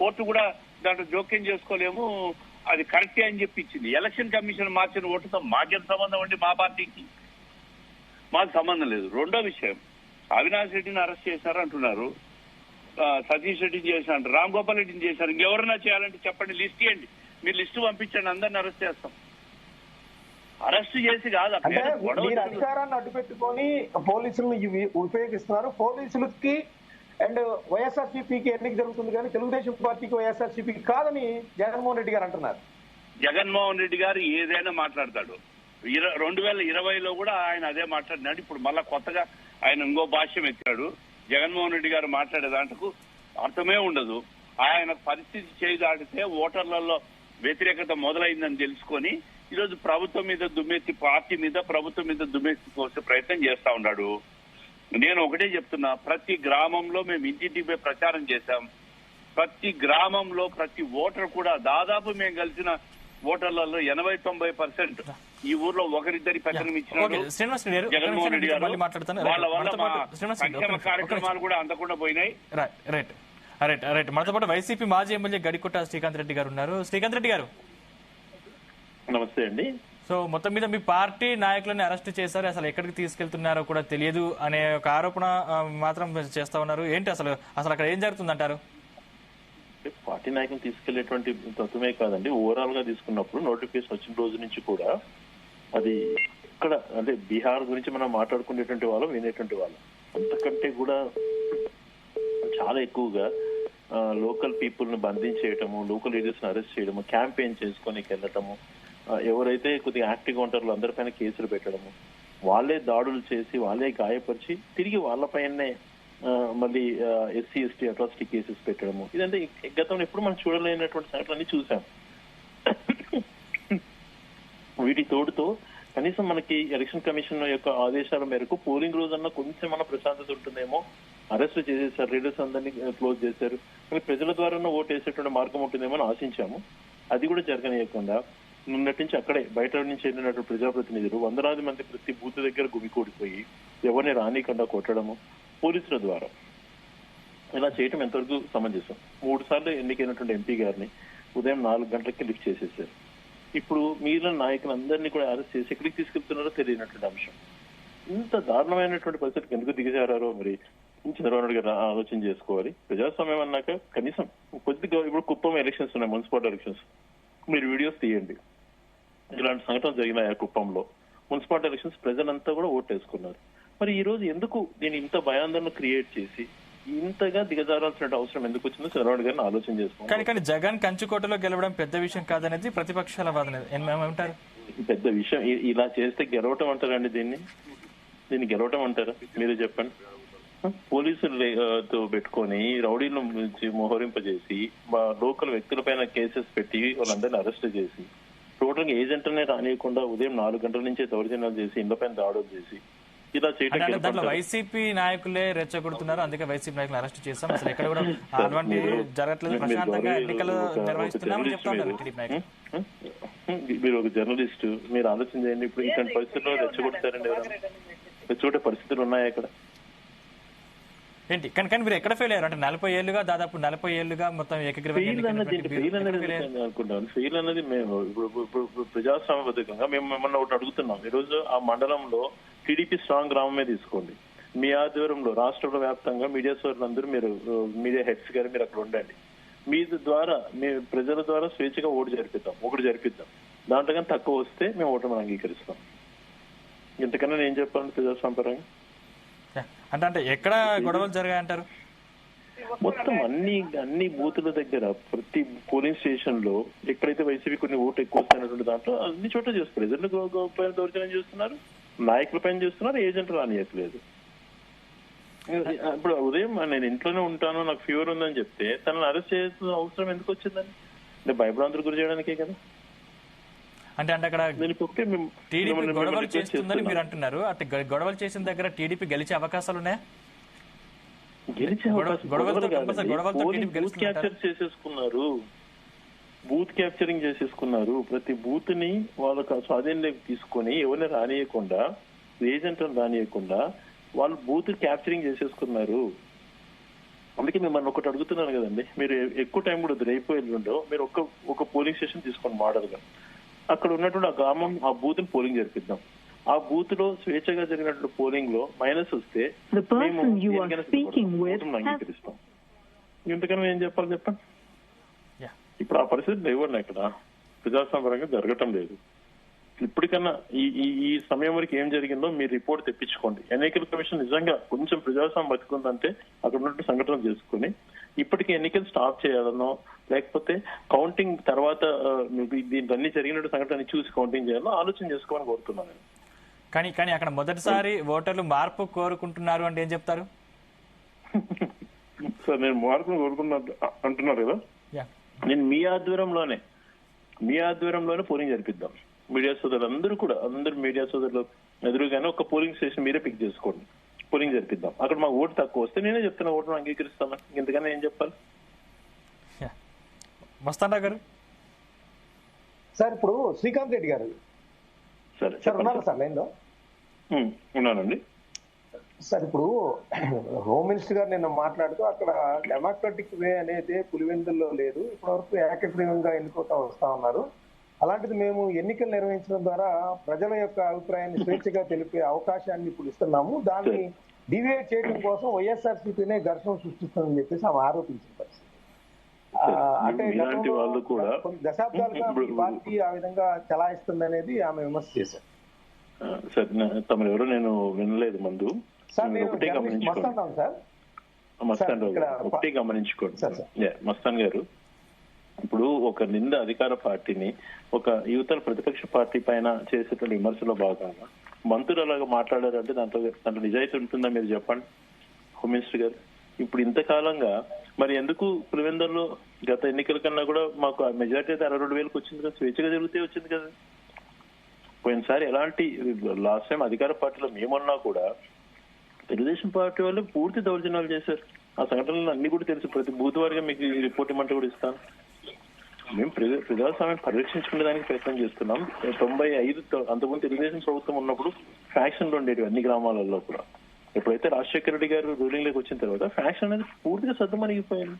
కోర్టు కూడా దాంట్లో జోక్యం చేసుకోలేము, అది కరెక్టే అని చెప్పించింది. ఎలక్షన్ కమిషన్ మార్చిన ఓటుతో మాకేం సంబంధం అండి? మా పార్టీకి మాకు సంబంధం లేదు. రెండో విషయం, అవినాష్ రెడ్డిని అరెస్ట్ చేశారు అంటున్నారు, సతీష్ రెడ్డిని చేశారు, రామ్ గోపాల్ రెడ్డిని చేశారు. ఇంకెవరన్నా చేయాలంటే చెప్పండి, లిస్ట్ ఇవ్వండి. మీరు లిస్టు పంపించండి, అందరిని అరెస్ట్ చేస్తాం. అరెస్ట్ చేసి కాదు, మీరు అధికారాన్ని అడ్డుపెట్టుకొని పోలీసులను ఉపయోగిస్తున్నారు. పోలీసులకి అండ్ వైఎస్ఆర్సీపీకి ఎన్నిక జరుగుతుంది కానీ తెలుగుదేశం పార్టీకి వైఎస్ఆర్సీపీకి కాదని జగన్మోహన్ రెడ్డి గారు అంటున్నారు. జగన్మోహన్ రెడ్డి గారు ఏదైనా మాట్లాడతాడు. 2020లో కూడా ఆయన అదే మాట్లాడినాడు. ఇప్పుడు మళ్ళా కొత్తగా ఆయన ఇంకో భాష్యం ఎత్తాడు. జగన్మోహన్ రెడ్డి గారు మాట్లాడే దాంట్లో అర్థమే ఉండదు. ఆయన పరిస్థితి చేయి దాటితే ఓటర్లలో వ్యతిరేకత మొదలైందని తెలుసుకొని ఈరోజు ప్రభుత్వం మీద దుమ్మెత్తి, పార్టీ మీద ప్రభుత్వం మీద దుమ్మెత్తి కోసే ప్రయత్నం చేస్తా ఉన్నాడు. నేను ఒకటే చెప్తున్నా, ప్రతి గ్రామంలో మేము ఇంటింటిపై ప్రచారం చేశాం. ప్రతి గ్రామంలో ప్రతి ఓటర్ కూడా దాదాపు మేము కలిసిన ఓటర్లలో 80-90% ఈ ఊర్లో ఒకరిద్దరి పక్కన ఇచ్చినాడు జగన్మోహన్ రెడ్డి గారు. వాళ్ళ వల్ల మా సంక్షేమ కార్యక్రమాలు కూడా అందకుండా పోయినాయి. రైట్ మనతో పాటు వైసీపీ మాజీ ఎమ్మెల్యే గడికోట శ్రీకాంత్ రెడ్డి గారు ఉన్నారు. శ్రీకాంత్ రెడ్డి గారు, నమస్తే అండి. సో మొత్తం మీద మీ పార్టీ నాయకులను అరెస్ట్ చేశారు, అసలు ఎక్కడికి తీసుకెళ్తున్నారో కూడా తెలియదు అనే ఒక ఆరోపణ మాత్రం చేస్తా ఉన్నారు. ఏంటి అసలు అక్కడ ఏం జరుగుతుందంటారు? పార్టీ నాయకులు తీసుకెళ్లేటువంటి తత్వమే కాదండి, ఓవరాల్ గా తీసుకున్నప్పుడు నోటిఫికేషన్ వచ్చిన రోజు నుంచి కూడా అది ఇక్కడ అంటే బీహార్ గురించి మనం మాట్లాడుకునేటువంటి వాళ్ళం, వినేటువంటి వాళ్ళం. అంతకంటే కూడా చాలా ఎక్కువగా లోకల్ పీపుల్ ను బంధించేయటము, లోకల్ లీడర్స్ ను అరెస్ట్ చేయడము, క్యాంపెయిన్ చేసుకొని వెళ్ళటము, ఎవరైతే కొద్దిగా యాక్టివ్గా ఉంటారో అందరిపైన కేసులు పెట్టడము, వాళ్ళే దాడులు చేసి వాళ్ళే గాయపరిచి తిరిగి వాళ్ళపైనే మళ్ళీ ఎస్సీ ఎస్టీ అట్రాసిటీ కేసెస్ పెట్టడము, ఇదంటే గతంలో ఎప్పుడు మనం చూడలేనటువంటి సంఘటనలన్నీ చూసాం. వీటి తోడుతో కనీసం మనకి ఎలక్షన్ కమిషన్ యొక్క ఆదేశాల మేరకు పోలింగ్ రోజన్నా కొంచెం మన ప్రశాంతత ఉంటుందేమో. అరెస్ట్ చేసేసారు, లీడర్స్ అందరినీ క్లోజ్ చేశారు, కానీ ప్రజల ద్వారా ఓటు వేసేటువంటి మార్గం ఉంటుందేమో అని ఆశించాము. అది కూడా జరగనీయకుండా నిన్నటి నుంచి అక్కడే బయట నుంచి వెళ్ళినటువంటి ప్రజాప్రతినిధులు వందలాది మంది ప్రతి బూత్ దగ్గర గుమికూడిపోయి ఎవరిని రానికుండా కొట్టడము పోలీసుల ద్వారా ఇలా చేయటం ఎంతవరకు సమంజసం? 3 సార్లు ఎన్నికైనటువంటి ఎంపీ గారిని ఉదయం 4 గంటలకి లిఫ్ట్ చేసేసారు. ఇప్పుడు మిగిలిన నాయకులందరినీ కూడా అరెస్ట్ చేసి ఎక్కడికి తీసుకెళ్తున్నారో తెలియనటువంటి అంశం. ఇంత దారుణమైనటువంటి పరిస్థితికి ఎందుకు దిగజారో మరి చంద్రబాబు నాయుడు గారు ఆలోచన చేసుకోవాలి. ప్రజాస్వామ్యం అన్నాక కనీసం కొద్దిగా ఇప్పుడు కుప్పం ఎలక్షన్స్ ఉన్నాయి, మున్సిపాలిటీ ఎలక్షన్స్, మీరు వీడియోస్ తీయండి. ఇలాంటి సంఘటనలు జరిగినాయి ఆ కుప్పంలో. మున్సిపాలిటీ ఎలక్షన్స్ ప్రజలంతా కూడా ఓటు వేసుకున్నారు. మరి ఈ రోజు ఎందుకు దీన్ని ఇంత భయాందోళన క్రియేట్ చేసి ఇంతగా దిగజారాల్సిన అవసరం ఎందుకు వచ్చిందో చంద్రబాబు గారిని ఆలోచన చేసుకోవాలి. కానీ జగన్ కంచుకోటలో గెలవడం పెద్ద విషయం కాదనేది ప్రతిపక్షాల వాదన. ఏమంటారు? పెద్ద విషయం ఇలా చేస్తే గెలవటం అంటారండి? దీన్ని గెలవటం అంటారా? మీరే చెప్పండి. పోలీసులతో పెట్టుకొని రౌడీలను మోహరింపజేసి మా లోకల్ వ్యక్తులపైన కేసెస్ పెట్టి వాళ్ళందరినీ అరెస్ట్ చేసి టోటల్ గా ఏజెంట్నే రానియకుండా ఉదయం 4 గంటల నుంచే దౌర్జన్యాలు చేసి ఇండ్లపైన దాడులు చేసి ఇలా చేయడం దాంట్లో వైసీపీ నాయకులే రెచ్చగొడుతున్నారు, అందుకే వైసీపీ నాయకులు అరెస్ట్ చేస్తాం, అసలు ఎక్కడ కూడా అటువంటి జరగట్లేదు, ప్రశాంతంగా ఎన్నికలు నిర్వహిస్తున్నామని చెప్తా ఉన్నారు టీడీపీ నాయకులు. మీరు ఒక జర్నలిస్ట్, మీరు ఆలోచన చేయండి. ఇప్పుడు ఇటువంటి పరిస్థితుల్లో రెచ్చగొడతారండి? ఎవరైనా రెచ్చగొట్టే పరిస్థితులు ఉన్నాయా ఇక్కడ? ఏంటి కానీ మీరు ఎక్కడ ఫెయిల్ అయ్యారు? అంటే 40 ఏళ్లుగా మొత్తం అనుకుంటాను. ఫెయిల్ అనేది మేము ఇప్పుడు ప్రజాస్వామ్యబద్ధంగా మేము మొన్న ఒకటి అడుగుతున్నాం. ఈ రోజు ఆ మండలంలో టీడీపీ స్ట్రాంగ్ గ్రామమే తీసుకోండి. మీ ఆధ్వర్యంలో రాష్ట్ర వ్యాప్తంగా మీడియా సోదరులందరూ, మీరు మీడియా హెడ్స్ గారు మీరు అక్కడ ఉండండి. మీ ద్వారా మీ ప్రజల ద్వారా స్వేచ్ఛగా ఓటు జరిపిద్దాం. దాంట్లో కానీ తక్కువ వస్తే మేము ఓటమి అంగీకరిస్తాం. ఇంతకన్నా నేను చెప్పాలంటే ప్రజాస్వామ్యపరంగా అంటే ఎక్కడ గొడవలు జరిగాయంటారు? మొత్తం అన్ని బూతుల దగ్గర ప్రతి పోలింగ్ స్టేషన్ లో ఎక్కడైతే వైసీపీ కొన్ని ఓటు ఎక్కువ వస్తున్నటువంటి దాంట్లో అన్ని చోట్ల చేస్తారు. ప్రజలు పైన దౌర్జన్యం చేస్తున్నారు, నాయకుల పైన చేస్తున్నారు, ఏజెంట్లు రానియట్లేదు. ఇప్పుడు ఉదయం నేను ఇంట్లోనే ఉంటాను, నాకు ఫీవర్ ఉందని చెప్తే తనను అరెస్ట్ చేయాల్సిన అవసరం ఎందుకు వచ్చిందని? అంటే భయభ్రాంతులు గురి చేయడానికే కదా. అంటే అక్కడ నేను ఒకటే టీడీపీ గొడవలు చేస్తుందని మీరు అంటున్నారు. అంటే గొడవలు చేసిన దగ్గర టీడీపీ గెలిచే అవకాశాలు ఉన్నాయా? గెలిచే బూత్ క్యాప్చర్ చేసేసుకున్నారు, బూత్ క్యాప్చరింగ్ చేసేసుకున్నారు. ప్రతి బూత్ ని వాళ్ళకి స్వాధీనంలోకి తీసుకొని ఎవరిని రానియకుండా, ఏజెంట్లను రానియకుండా వాళ్ళు బూత్ క్యాప్చరింగ్ చేసేసుకున్నారు. అందుకే మిమ్మల్ని ఒకటి అడుగుతున్నాను కదండి, మీరు ఎక్కువ టైం కూడా రేపు ఎల్లుండో మీరు ఒక పోలింగ్ స్టేషన్ తీసుకొని మోడల్ గా అక్కడ ఉన్నటువంటి ఆ గ్రామం ఆ బూత్ ని పోలింగ్ జరిపిద్దాం. ఆ బూత్ లో స్వేచ్ఛగా జరిగినటువంటి పోలింగ్ లో మైనస్ వస్తే మేము అంగీకరిస్తాం. ఇంతకన్నా ఏం చెప్పాలి చెప్పండి? ఇప్పుడు ఆ పరిస్థితి లేవండి, అక్కడ ప్రజాస్వామ్యంగా జరగటం లేదు. ఇప్పటికన్నా ఈ సమయం వరకు ఏం జరిగిందో మీరు రిపోర్ట్ తెప్పించుకోండి. ఎన్నికల కమిషన్ నిజంగా కొంచెం ప్రజాస్వామ్యం బతుకుందంటే అక్కడ ఉన్నట్టు సంఘటనలు చేసుకుని ఇప్పటికీ ఎన్నికలు స్టాప్ చేయాలనో, లేకపోతే కౌంటింగ్ తర్వాత దీన్ని జరిగినట్టు సంఘటన చూసి కౌంటింగ్ చేయాలనో ఆలోచన చేసుకోవాలని కోరుతున్నాను. కానీ అక్కడ మొదటిసారి ఓటర్లు మార్పు కోరుకుంటున్నారు అంటే ఏం చెప్తారు? సార్ నేను మార్పును కోరుకున్నట్టు అంటున్నారు కదా, నేను మీ ఆధ్వర్యంలోనే పోలింగ్ జరిపిద్దాం. మీడియా సోదరులు అందరూ కూడా, అందరు మీడియా సోదరులు ఎదురుగానే ఒక పోలింగ్ స్టేషన్ మీరే పిక్ చేసుకోండి, పోలింగ్ జరిపిద్దాం. అక్కడ మాకు ఓటు తక్కువ వస్తే నేనే చెప్తున్నా ఓటును అంగీకరిస్తాను. ఇంతకన్నా ఏం చెప్పాలి? మస్తాన్ గారు సార్ ఇప్పుడు శ్రీకాంత్ రెడ్డి గారు సార్ ఉన్నారా సార్ లైన్ లో? ఉన్నానండి సార్. ఇప్పుడు హోమ్ మినిస్టర్ గారు నిన్న మాట్లాడుతూ అక్కడ డెమోక్రటిక్ వే అనేది పులివెందుల్లో లేదు, ఇప్పటివరకు ఏకగ్రీవంగా ఎన్నుకోతా వస్తా ఉన్నారు. అలాంటిది మేము ఎన్నికలు నిర్వహించడం ద్వారా ప్రజల యొక్క అభిప్రాయాన్ని స్వేచ్ఛగా తెలిపే అవకాశాన్ని ఇప్పుడు ఇస్తున్నాము, దాన్ని డివేట్ చేయడం కోసం వైఎస్ఆర్సీపీనే ఘర్షణ సృష్టిస్తుందని చెప్పేసి ఆమె ఆరోపించిన పరిస్థితి. అంటే దశాబ్దాలుగా పార్టీ ఆ విధంగా చలాయిస్తుంది అనేది ఆమె విమర్శ చేశారు. సార్ తమరు ఎవరో నేను వినలేదు ముందు. ఒకటే గమనించుకోండి మస్తాన్ గారు, ఇప్పుడు ఒక నింద అధికార పార్టీని ఒక యువతల ప్రతిపక్ష పార్టీ పైన చేసేటువంటి విమర్శలో భాగంగా మంత్రులు అలాగా మాట్లాడారంటే దాంట్లో నిజాయితీ ఉంటుందా మీరు చెప్పండి హోమ్ మినిస్టర్ గారు? ఇప్పుడు ఇంతకాలంగా మరి ఎందుకు పులివెందుల్లో గత ఎన్నికల కన్నా కూడా మాకు మెజారిటీ అయితే 62,000 వచ్చింది కదా, స్వేచ్ఛగా జరిగితే వచ్చింది కదా. పోయినసారి ఎలాంటి లాస్ట్ టైం అధికార పార్టీలో మేమన్నా కూడా తెలుగుదేశం పార్టీ వాళ్ళు పూర్తి దౌర్జన్యాలు చేశారు. ఆ సంఘటనలు అన్ని కూడా తెలుసు, ప్రతి బూత్ వారిగా మీకు రిపోర్ట్ ఇమ్మంటే కూడా ఇస్తాను. మేము ప్రజాస్వామ్యం పరిరక్షించుకునే దానికి ప్రయత్నం చేస్తున్నాం. 95 అంతకుముందు తెలుగుదేశం ప్రభుత్వం ఉన్నప్పుడు ఫ్యాక్షన్లు ఉండేవి అన్ని గ్రామాలలో కూడా. ఎప్పుడైతే రాజశేఖర రెడ్డి గారు రూలింగ్ లోకి వచ్చిన తర్వాత ఫ్యాక్షన్ అనేది పూర్తిగా సర్దుమణిగిపోయింది.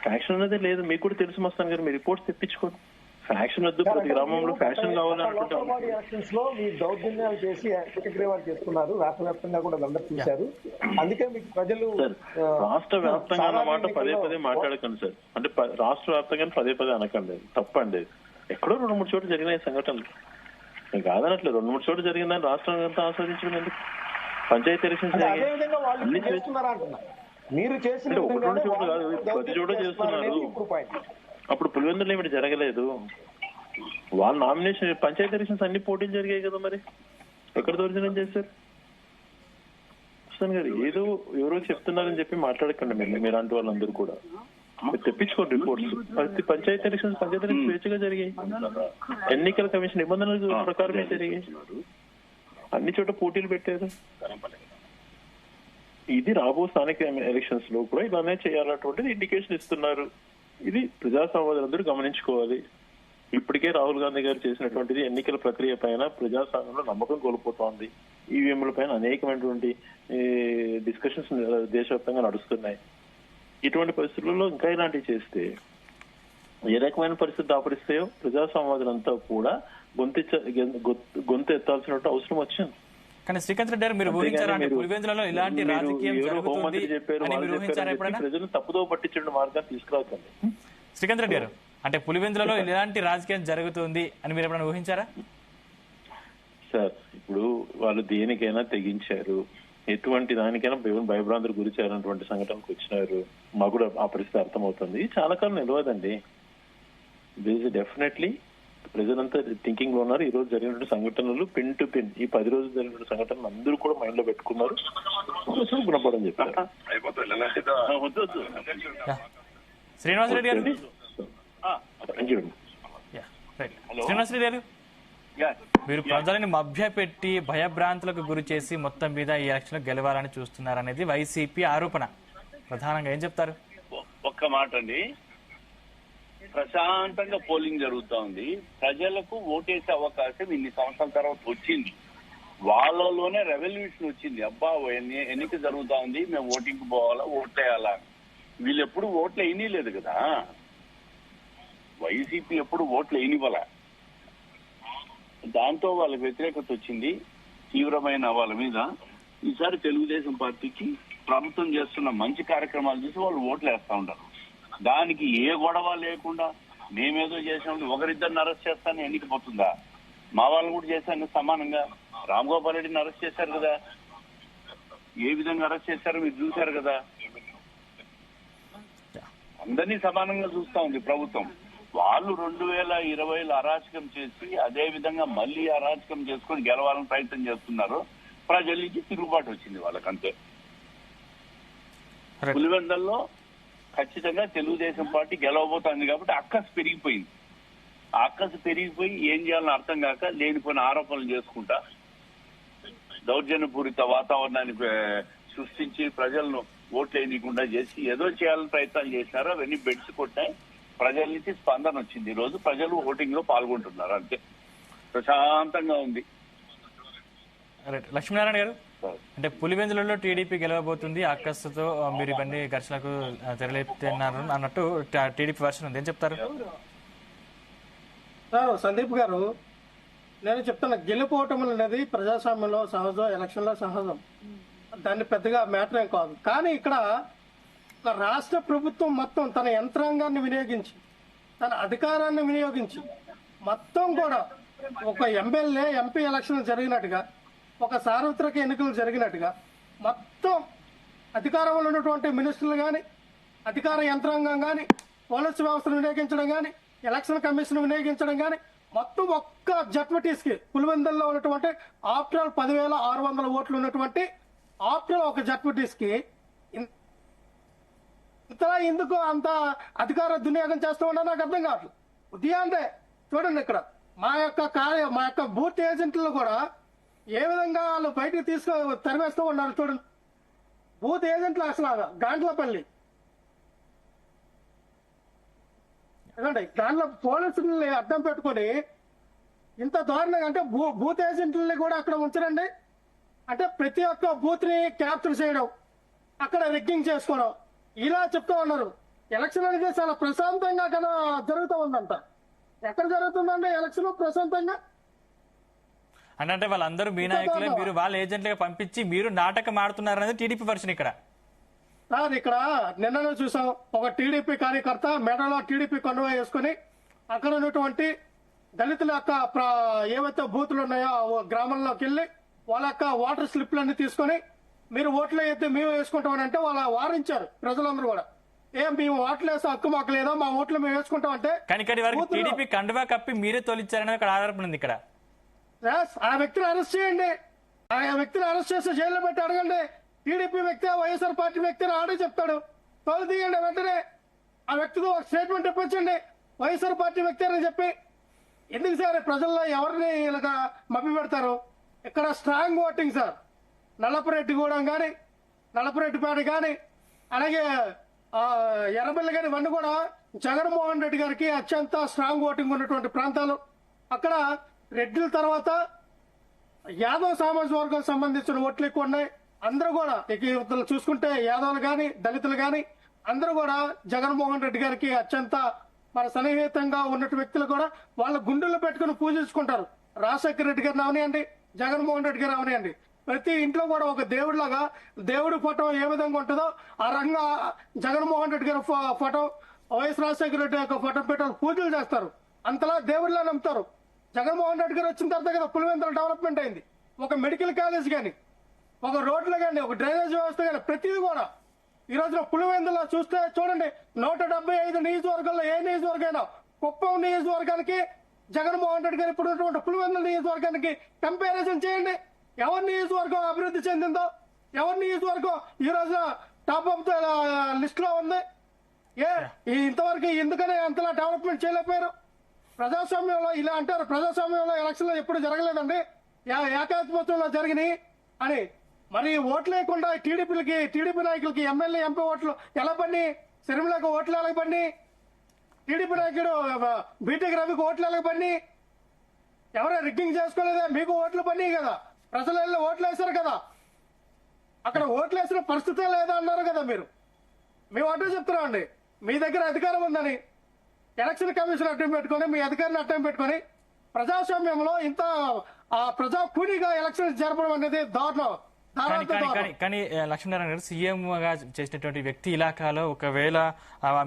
ఫ్యాక్షన్ అనేది లేదు, మీకు కూడా తెలుసు మస్తాన్ గారు, మీ రిపోర్ట్స్ తెప్పించుకోండి. ఫ్యాక్షన్ వద్దు, ప్రతి గ్రామంలో ఫ్యాక్షన్ కావాలనుకుంటాం. దౌర్జన్యాలు చేసి ఏకగ్రీవాలు చేసుకున్నారు, రాష్ట్ర వ్యాప్తంగా కూడా అందరూ చూశారు. అందుకే మీకు ప్రజలు రాష్ట్ర వ్యాప్తంగా అన్నమాట పదే మాట్లాడకండి సార్. అంటే రాష్ట్ర వ్యాప్తంగా పదే అనకండి, తప్పండి. ఎక్కడో 2-3 చోట్ల జరిగిన సంఘటనలు నేను కాదనట్లేదు. 2-3 చోట్ల జరిగిందని రాష్ట్రం అంతా ఆస్వాదించడం ఎందుకు? పంచాయతీ ఎలక్షన్స్ మీరు చేసిన ఒకటి చోట్ల కాదు, ప్రతి చోట చేస్తున్నారు. అప్పుడు పులివెందులో ఏమిటి జరగలేదు? వాళ్ళ నామినేషన్ పంచాయతీ ఎలక్షన్స్ అన్ని పోటీలు జరిగాయి కదా, మరి ఎక్కడ దౌర్జన్యం చేశారు? గారు ఏదో ఎవరో చెప్తున్నారని చెప్పి మాట్లాడకండి మీరు అంటూ వాళ్ళందరూ కూడా. మీరు తెప్పించుకోండి రిపోర్ట్స్. పంచాయతీ ఎలక్షన్స్ స్వేచ్ఛగా జరిగాయి, ఎన్నికల కమిషన్ నిబంధనల ప్రకారమే జరిగాయి, అన్ని చోట పోటీలు పెట్టారు. ఇది రాబో స్థానిక ఎలక్షన్స్ లో కూడా ఇలానే చేయాలన్నటువంటిది ఇండికేషన్ ఇస్తున్నారు. ఇది ప్రజాస్వామ్యులందరూ గమనించుకోవాలి. ఇప్పటికే రాహుల్ గాంధీ గారు చేసినటువంటిది ఎన్నికల ప్రక్రియ పైన ప్రజాస్వామ్యంలో నమ్మకం కోల్పోతోంది. ఈవీఎంల పైన అనేకమైనటువంటి డిస్కషన్స్ దేశవ్యాప్తంగా నడుస్తున్నాయి. ఇటువంటి పరిస్థితుల్లో ఇంకా ఇలాంటివి చేస్తే ఏ రకమైన పరిస్థితి దాపరిస్తాయో ప్రజాస్వామ్యవాదులంతా కూడా గొంతు ఎత్తాల్సిన అవసరం వచ్చింది. కానీ శ్రీకాంత్ రెడ్డి గారు, మీరు పులివెందులలో ఇలాంటి రాజకీయం జరుగుతుంది అని మీరు ఊహించారా ఎప్పుడైనా? ప్రజలను తప్పుదో పట్టించే మార్గాన్ని తీసుకురాకండి. శ్రీకాంత్ రెడ్డి గారు, అంటే పులివెందులలో ఇలాంటి రాజకీయం జరుగుతుంది అని మీరు ఎప్పుడైనా ఊహించారా? సార్ ఇప్పుడు వాళ్ళు దేనికైనా తెగించారు, ఎటువంటి దానికైనా భయభ్రాంతులు గురి చేయాలన్నటువంటి సంఘటనకు వచ్చినారు. మాకు కూడా ఆ పరిస్థితి అర్థమవుతుంది. చాలా కాలం నిలవదండి. డెఫినెట్లీ ప్రజలంతా థింకింగ్ లో ఉన్నారు. ఈ రోజు జరిగినటువంటి సంఘటనలు పిన్ టు పిన్, ఈ 10 రోజులు జరిగిన సంఘటనలు అందరూ కూడా మైండ్ లో పెట్టుకున్నారు. గుణపడని చెప్పారు. శ్రీనివాసరెడ్డి గారు, థ్యాంక్ యూ. హలో శ్రీనివాసరెడ్డి గారు, యా. మీరు ప్రజలని మభ్యపెట్టి భయభ్రాంతులకు గురి చేసి మొత్తం మీద ఈ ఎలక్షన్ గెలవాలని చూస్తున్నారనేది వైసీపీ ఆరోపణ. ప్రధానంగా ఏం చెప్తారు? ఒక్క మాట అండి, ప్రశాంతంగా పోలింగ్ జరుగుతా ఉంది. ప్రజలకు ఓటేసే అవకాశం ఇన్ని సంవత్సరాల తర్వాత వచ్చింది. వాళ్ళలోనే రెవల్యూషన్ వచ్చింది. అబ్బా ఎన్నిక జరుగుతా ఉంది, మేము ఓటింగ్ పోవాలా, ఓట్లేయాలా. వీళ్ళు ఎప్పుడు ఓట్లు వేయలేదు కదా, వైసీపీ ఎప్పుడు ఓట్లు వేయనివ్వాలా. దాంతో వాళ్ళకి వ్యతిరేకత వచ్చింది తీవ్రమైన వాళ్ళ మీద. ఈసారి తెలుగుదేశం పార్టీకి ప్రభుత్వం చేస్తున్న మంచి కార్యక్రమాలు చూసి వాళ్ళు ఓట్లు వేస్తా ఉంటారు. దానికి ఏ గొడవ లేకుండా మేమేదో చేసాం, ఒకరిద్దరిని అరెస్ట్ చేస్తాను ఎన్నికపోతుందా? మా వాళ్ళని కూడా చేశాను సమానంగా. రామ్ గోపాల్ రెడ్డిని అరెస్ట్ చేశారు కదా, ఏ విధంగా అరెస్ట్ చేశారో మీరు చూశారు కదా. అందరినీ సమానంగా చూస్తా ఉంది ప్రభుత్వం. వాళ్ళు 2020లో అరాచకం చేసి అదే విధంగా మళ్ళీ అరాచకం చేసుకొని గెలవాలని ప్రయత్నం చేస్తున్నారు. ప్రజల నుంచి తిరుగుబాటు వచ్చింది వాళ్ళకంతే. పులివెందల్లో ఖచ్చితంగా తెలుగుదేశం పార్టీ గెలవబోతోంది కాబట్టి అక్కసు పెరిగిపోయింది. ఆ అక్కసు పెరిగిపోయి ఏం చేయాలని అర్థం కాక లేనిపోయిన ఆరోపణలు చేసుకుంటా దౌర్జన్యపూరిత వాతావరణాన్ని సృష్టించి ప్రజలను ఓట్లు వేయకుండా చేసి ఏదో చేయాలని ప్రయత్నాలు చేసినారు. అవన్నీ బెడ్స్ కొట్టాయి. ప్రజల నుంచి స్పందన వచ్చింది. ఈ రోజు ప్రజలు ఓటింగ్ లో పాల్గొంటున్నారు. అంతే, ప్రశాంతంగా ఉంది. లక్ష్మీనారాయణ గారు, అంటే పులివెందులలో టీడీపీ గెలవబోతుంది, అక్కస్సుతో మీరు ఇవన్నీ ఘర్షణకు తెరలేపుతున్నారు అన్నట్టు టీడీపీ వర్షన్ ఉంది, ఏం చెప్తారు? సార్ సందీప్ గారు, నేను చెప్తున్నా, గెలుపోవటం అనేది ప్రజాస్వామ్యంలో సహజం, ఎలక్షన్లో సహజం. దాన్ని పెద్దగా మ్యాటర్ ఏం కాదు. కానీ ఇక్కడ రాష్ట్ర ప్రభుత్వం మొత్తం తన యంత్రాంగాన్ని వినియోగించి, తన అధికారాన్ని వినియోగించి, మొత్తం కూడా ఒక ఎమ్మెల్యే ఎంపీ ఎలక్షన్ జరిగినట్టుగా, ఒక సార్వత్రిక ఎన్నికలు జరిగినట్టుగా మొత్తం అధికారంలో ఉన్నటువంటి మినిస్టర్లు కానీ, అధికార యంత్రాంగం కానీ, పోలీసు వ్యవస్థను వినియోగించడం కానీ, ఎలక్షన్ కమిషన్ వినియోగించడం కానీ, మొత్తం ఒక్క జడ్పీటీస్కి పులివెందుల్లో ఉన్నటువంటి ఆఫ్టర్ 10,600 ఓట్లు ఉన్నటువంటి ఆఫ్టర్ ఒక జడ్పీటీస్కి ఇంతలా ఎందుకు అంత అధికార దుర్వినియోగం చేస్తూ ఉన్నా నాకు అర్థం కావట్లేదు. ఉదయాన్నే చూడండి, ఇక్కడ మా యొక్క బూత్ ఏజెంట్లు కూడా ఏ విధంగా వాళ్ళు బయటకు తరిమేస్తూ ఉన్నారు చూడండి. బూత్ ఏజెంట్లు అసలు గాండ్లపల్లి ఎందుకంటే దాంట్లో పోలీసుల్ని అడ్డం పెట్టుకుని ఇంత దారుణంగా, అంటే బూత్ ఏజెంట్లని కూడా అక్కడ ఉంచరండి. అంటే ప్రతి ఒక్క బూత్ ని క్యాప్చర్ చేయడం, అక్కడ రిగ్గింగ్ చేసుకోవడం, ఇలా చెప్తూ ఉన్నారు. ఎలక్షన్ అనేది చాలా ప్రశాంతంగా కదా జరుగుతూ ఉందంట. ఎక్కడ జరుగుతుందంటే ఎలక్షన్ ప్రశాంతంగా అంటే వాళ్ళందరూ మీ నాయకులే, మీరు వాళ్ళ ఏజెంట్లుగా పంపించి మీరు నాటకం ఆడుతున్నారు అనేది టీడీపీ వర్షన్. ఇక్కడ సార్, ఇక్కడ నిన్ననే చూసాం, ఒక టీడీపీ కార్యకర్త మెడలో టీడీపీ కండువా వేసుకుని అక్కడ ఉన్నటువంటి దళితుల యొక్క ఏవైతే బూతులు ఉన్నాయో ఆ గ్రామంలోకి వెళ్ళి వాళ్ళ యొక్క వాటర్ స్లిప్లన్నీ తీసుకొని మీరు ఓట్లు అయితే మేము వేసుకుంటామని అంటే వాళ్ళ వారించారు ప్రజలందరూ కూడా. మేము ఓట్లు వేసే హక్కు మాకు లేదా, మా ఓట్లు మేము వేసుకుంటామంటే కానీ వరకు టీడీపీ కండువా కప్పి మీరే తోలిచ్చారనేది ఇక్కడ ఆధారపడి ఉంది. ఇక్కడ ఆ వ్యక్తిని అరెస్ట్ చేయండి, ఆ వ్యక్తిని అరెస్ట్ చేసి జైల్లో పెట్టి అడగండి. టీడీపీ వ్యక్తి వైఎస్ఆర్ పార్టీ వ్యక్తిని ఆడే చెప్తాడు, తోలు తీయండి వెంటనే. ఆ వ్యక్తితో ఒక స్టేట్మెంట్ ఇప్పించండి వైఎస్ఆర్ పార్టీ వ్యక్తి అని చెప్పి. ఎందుకు సార్ ప్రజల్లో ఎవరిని ఇలాగా మభ్య పెడతారు? ఇక్కడ స్ట్రాంగ్ ఓటింగ్ సార్. నల్లపురెడ్డిగూడెం కానీ, నల్లపురెడ్డిపేట కానీ, అలాగే ఎర్రబెల్లి కానీ, ఇవన్నీ కూడా జగన్మోహన్ రెడ్డి గారికి అత్యంత స్ట్రాంగ్ ఓటింగ్ ఉన్నటువంటి ప్రాంతాలు. అక్కడ రెడ్డిల తర్వాత యాదవ్ సామాజిక వర్గం సంబంధించిన ఓట్లు ఎక్కువ ఉన్నాయి. అందరూ కూడా ఇక చూసుకుంటే యాదవులు కానీ, దళితులు కానీ అందరూ కూడా జగన్మోహన్ రెడ్డి గారికి అత్యంత మన సన్నిహితంగా ఉన్నటువంటి వ్యక్తులు కూడా వాళ్ళ గుండెల్లో పెట్టుకుని పూజించుకుంటారు. రాజశేఖర రెడ్డి గారిని అవనియండి, జగన్మోహన్ రెడ్డి గారు అవనియండి, ప్రతి ఇంట్లో కూడా ఒక దేవుడిలాగా దేవుడి ఫోటో ఏ విధంగా ఉంటుందో ఆ రకంగా జగన్మోహన్ రెడ్డి గారి ఫోటో, వైఎస్ రాజశేఖర రెడ్డి యొక్క ఫోటో పెట్టి పూజలు చేస్తారు. అంతలా దేవుడిలా నమ్ముతారు. జగన్మోహన్ రెడ్డి గారు వచ్చిన తర్వాత కదా పులివెందుల డెవలప్మెంట్ అయింది. ఒక మెడికల్ కాలేజ్ కానీ, ఒక రోడ్లు కానీ, ఒక డ్రైనేజ్ వ్యవస్థ కానీ, ప్రతిదీ కూడా ఈ రోజున పులివెందులో చూస్తే చూడండి, 175 నియోజకవర్గాల్లో ఏ నియోజకవర్గైనా కుప్పం నియోజకవర్గానికి జగన్మోహన్ రెడ్డి గారు ఇప్పుడు ఉన్నటువంటి పులివెందుల నియోజకవర్గానికి కంపారిజన్ చేయండి. ఎవరి నియోజకవర్గం అభివృద్ధి చెందిందో, ఎవరి నియోజకవర్గం ఈ రోజు టాప్ ఆఫ్ ద లిస్ట్ లో ఉంది. ఇంతవరకు ఎందుకని అంతలా డెవలప్మెంట్ చేయలేకపోయారు? ప్రజాస్వామ్యంలో ఇలా అంటారు, ప్రజాస్వామ్యంలో ఎలక్షన్లు ఎప్పుడు జరగలేదండి, ఏకాధిపత్యంలో జరిగినాయి అని. మరి ఓట్లు లేకుండా టీడీపీ నాయకులకి ఎమ్మెల్యే ఎంపీ ఓట్లు ఎలా పడి, శర్మిలకు ఓట్లు ఎలా పడి, టీడీపీ నాయకుడు బీటెక్ రవికి ఓట్లు ఎలా పడి, ఎవరో రిగ్గింగ్ చేసుకోలేదా, మీకు ఓట్లు పడినాయి కదా, ప్రజలు ఓట్లు వేశారు కదా, అక్కడ ఓట్లు వేసిన పరిస్థితే లేదా అన్నారు కదా మీరు. మేము అంటే చెప్తున్నాం అండి, మీ దగ్గర అధికారం ఉందని ఎలక్షన్ కమిషన్ అడ్డం పెట్టుకొని, మీ అధికారిని అడ్డం పెట్టుకొని ప్రజాస్వామ్యంలో ఇంత ప్రజా కూడిగా ఎలక్షన్ జరపడం అనేది దారుణం. కానీ లక్ష్మీనారాయణ గారు సీఎం గా చేసినటువంటి వ్యక్తి ఇలాకాలో ఒకవేళ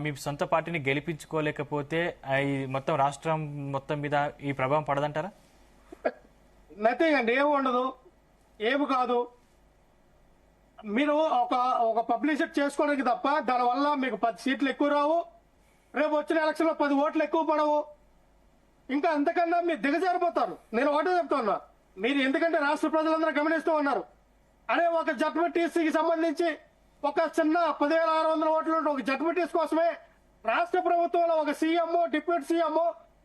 మీ సొంత పార్టీని గెలిపించుకోలేకపోతే ఈ మొత్తం రాష్ట్రం మొత్తం మీద ఈ ప్రభావం పడదంటారా? నథింగ్ అండి, ఏమి ఉండదు, ఏమి కాదు. మీరు ఒక పబ్లిసిటీ చేసుకోవడానికి తప్ప దానివల్ల మీకు 10 సీట్లు ఎక్కువ రావు, రేపు వచ్చిన ఎలక్షన్ లో 10 ఓట్లు ఎక్కువ పడవు, ఇంకా అంతకన్నా మీరు దిగజారిపోతారు. నేను ఒకటే చెప్తున్నా, మీరు ఎందుకంటే రాష్ట్ర ప్రజలందరూ గమనిస్తూ ఉన్నారు. అనే ఒక జడ్పీటీసీకి సంబంధించి ఒక చిన్న 10,600 ఓట్లు ఉంటే ఒక జడ్పీటీసీ కోసమే రాష్ట్ర ప్రభుత్వంలో ఒక సీఎం, డిప్యూటీ సీఎం,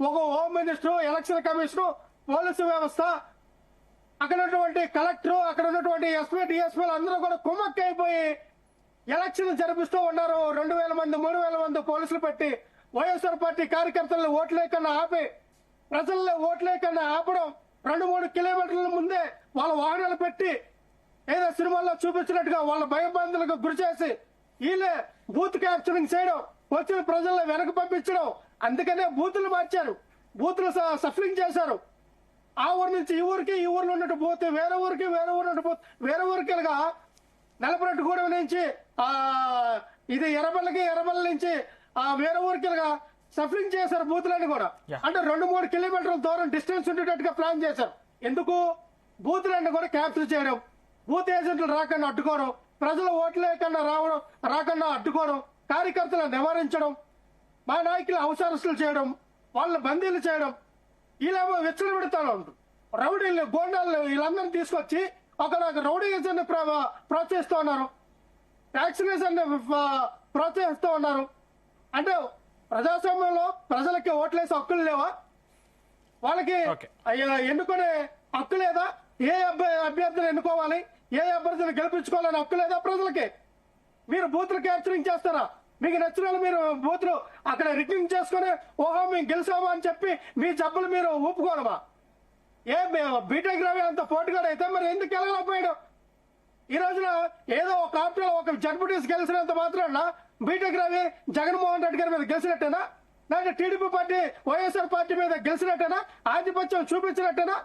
ఒక home minister, election commissioner, police వ్యవస్థ, అక్కడ ఉన్నటువంటి కలెక్టర్, అక్కడ ఉన్నటువంటి ఎస్పీ, డిఎస్పీలు అందరూ కూడా కుమ్మక్కి అయిపోయి ఎలక్షన్ జరిపిస్తూ ఉన్నారు. 2,000 మంది 3,000 మంది పోలీసులు పెట్టి వైఎస్ఆర్ పార్టీ కార్యకర్తలను ఓట్లేకన్నా ఆపి, ప్రజల్లో ఓట్లేకన్నా ఆపడం, 2-3 కిలోమీటర్ల ముందే వాళ్ళ వాహనాలు పెట్టి ఏదో సినిమాల్లో చూపించినట్టుగా వాళ్ళ భయబంధులకు గురి చేసి వీళ్ళే బూత్ క్యాప్చరింగ్ చేయడం, వచ్చిన ప్రజల్లో వెనక పంపించడం. అందుకనే బూతులు మార్చారు, బూతులు సఫరింగ్ చేశారు. ఆ ఊరు నుంచి ఈ ఊరికి, ఈ ఊర్లో ఉన్నట్టు పోతే వేరే ఊరికి, వేరే ఊరు పోతే వేరే ఊరికి, నలపరెడ్డిగూడెం నుంచి ఇది ఎర్రబల్ల నుంచి వేరే ఊరికి సఫరింగ్ చేశారు బూతులని కూడా. అంటే 2-3 కిలోమీటర్ల దూరం డిస్టెన్స్ ఉండేటట్టుగా ప్లాన్ చేశారు. ఎందుకు? బూతులన్నీ కూడా క్యాప్చర్ చేయడం, బూత్ ఏజెంట్లు రాకుండా అడ్డుకోవడం, ప్రజలు ఓట్లు రాకుండా అడ్డుకోవడం, కార్యకర్తలను నివారించడం, మా నాయకులు అవసరస్తులు చేయడం, వాళ్ళని బందీలు చేయడం, వీళ్ళేమో వెచ్చలు పెడతాను ఉంటారు. రౌడీలు, గోండాలు వీళ్ళందరినీ తీసుకొచ్చి ఒక రౌడీజాన్ని ప్రోత్సహిస్తూ ఉన్నారు, వ్యాక్సినేషన్ ప్రోత్సహిస్తూ ఉన్నారు. అంటే ప్రజాస్వామ్యంలో ప్రజలకి ఓట్లేసే హక్కులు లేవా? వాళ్ళకి ఎన్నుకునే హక్కు లేదా? ఏ అభ్యర్థిని ఎన్నుకోవాలి, ఏ అభ్యర్థిని గెలిపించుకోవాలని హక్కు లేదా ప్రజలకి? మీరు బూత్లు క్యాప్చరింగ్ చేస్తారా? మీకు నచ్చిన వాళ్ళు మీరు బూత్లు అక్కడ రిగ్గింగ్ చేసుకుని ఓహో మేము గెలిచామా అని చెప్పి మీ జబ్బులు మీరు ఊపుకోవడమా? బీటెక్ రవి అంత పోటీగాడు అయితే మరి ఎందుకు గెలవలేకపోయాడు? ఈ రోజున ఏదో ఒక ఆప్షన్ ఒక జడ్పీటీసీ గెలిచినంత మాత్రాన బీటెక్ రవి జగన్మోహన్ రెడ్డి గారి మీద గెలిచినట్టేనా? లేదంటే టీడీపీ పార్టీ వైఎస్ఆర్ పార్టీ మీద గెలిచినట్టేనా? ఆధిపత్యం చూపించినట్టేనా?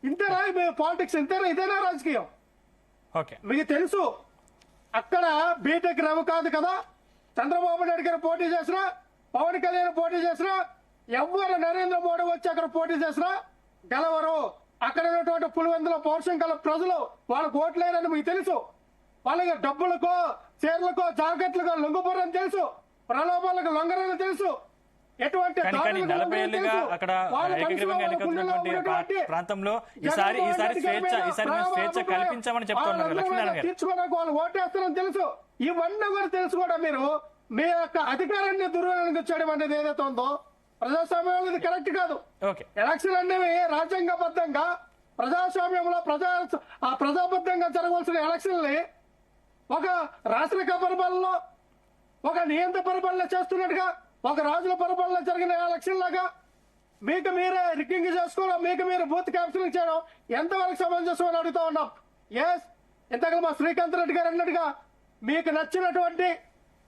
ఇంతేనా పాలిటిక్స్? ఇంతేనా? ఇదేనా రాజకీయం? మీకు తెలుసు అక్కడ బీటెక్ రవి కాదు కదా, చంద్రబాబు నాయుడు గారు పోటీ చేసినా, పవన్ కళ్యాణ్ పోటీ చేసినా, ఎవరు నరేంద్ర మోడీ వచ్చి అక్కడ పోటీ చేసినా గెలవరు. అక్కడ ఉన్నటువంటి పులివెందుల పౌరుషం గల ప్రజలు వాళ్ళకు ఓట్లేరని మీకు తెలుసు. వాళ్ళకి డబ్బులకో, చీరలకో, జాకెట్లకో లొంగిపోరని తెలుసు, ప్రలోభాలకు లొంగరని తెలుసు. ఎటువంటి తీర్చుకోవడానికి వాళ్ళు ఓటేస్తారని తెలుసు. ఇవన్నీ కూడా తెలుసు కూడా మీరు మీ యొక్క అధికారాన్ని దుర్వినియోగం చేయడం అనేది ఏదైతే ఉందో ప్రజాస్వామ్యంలో ఇది కరెక్ట్ కాదు. ఎలక్షన్ అనేవి రాజ్యాంగబద్ధంగా ప్రజాస్వామ్యంలో ప్రజాబద్ధంగా జరగవలసిన ఎలక్షన్ని ఒక రాష్ట్ర పరిపాలనలో ఒక నియంత్రణ పరిపాలన చేస్తున్నట్టుగా, ఒక రాజుల పరిపాలన జరిగిన ఎలక్షన్ లాగా మీకు మీరే రిగ్గింగ్ చేసుకోవడం, మీకు మీరు బూత్ క్యాప్చరింగ్ చేయడం ఎంతవరకు సమంజసం అని అడుగుతా ఉన్నాం. ఇంతగా మా శ్రీకాంత్ రెడ్డి గారు అన్నట్టుగా మీకు నచ్చినటువంటి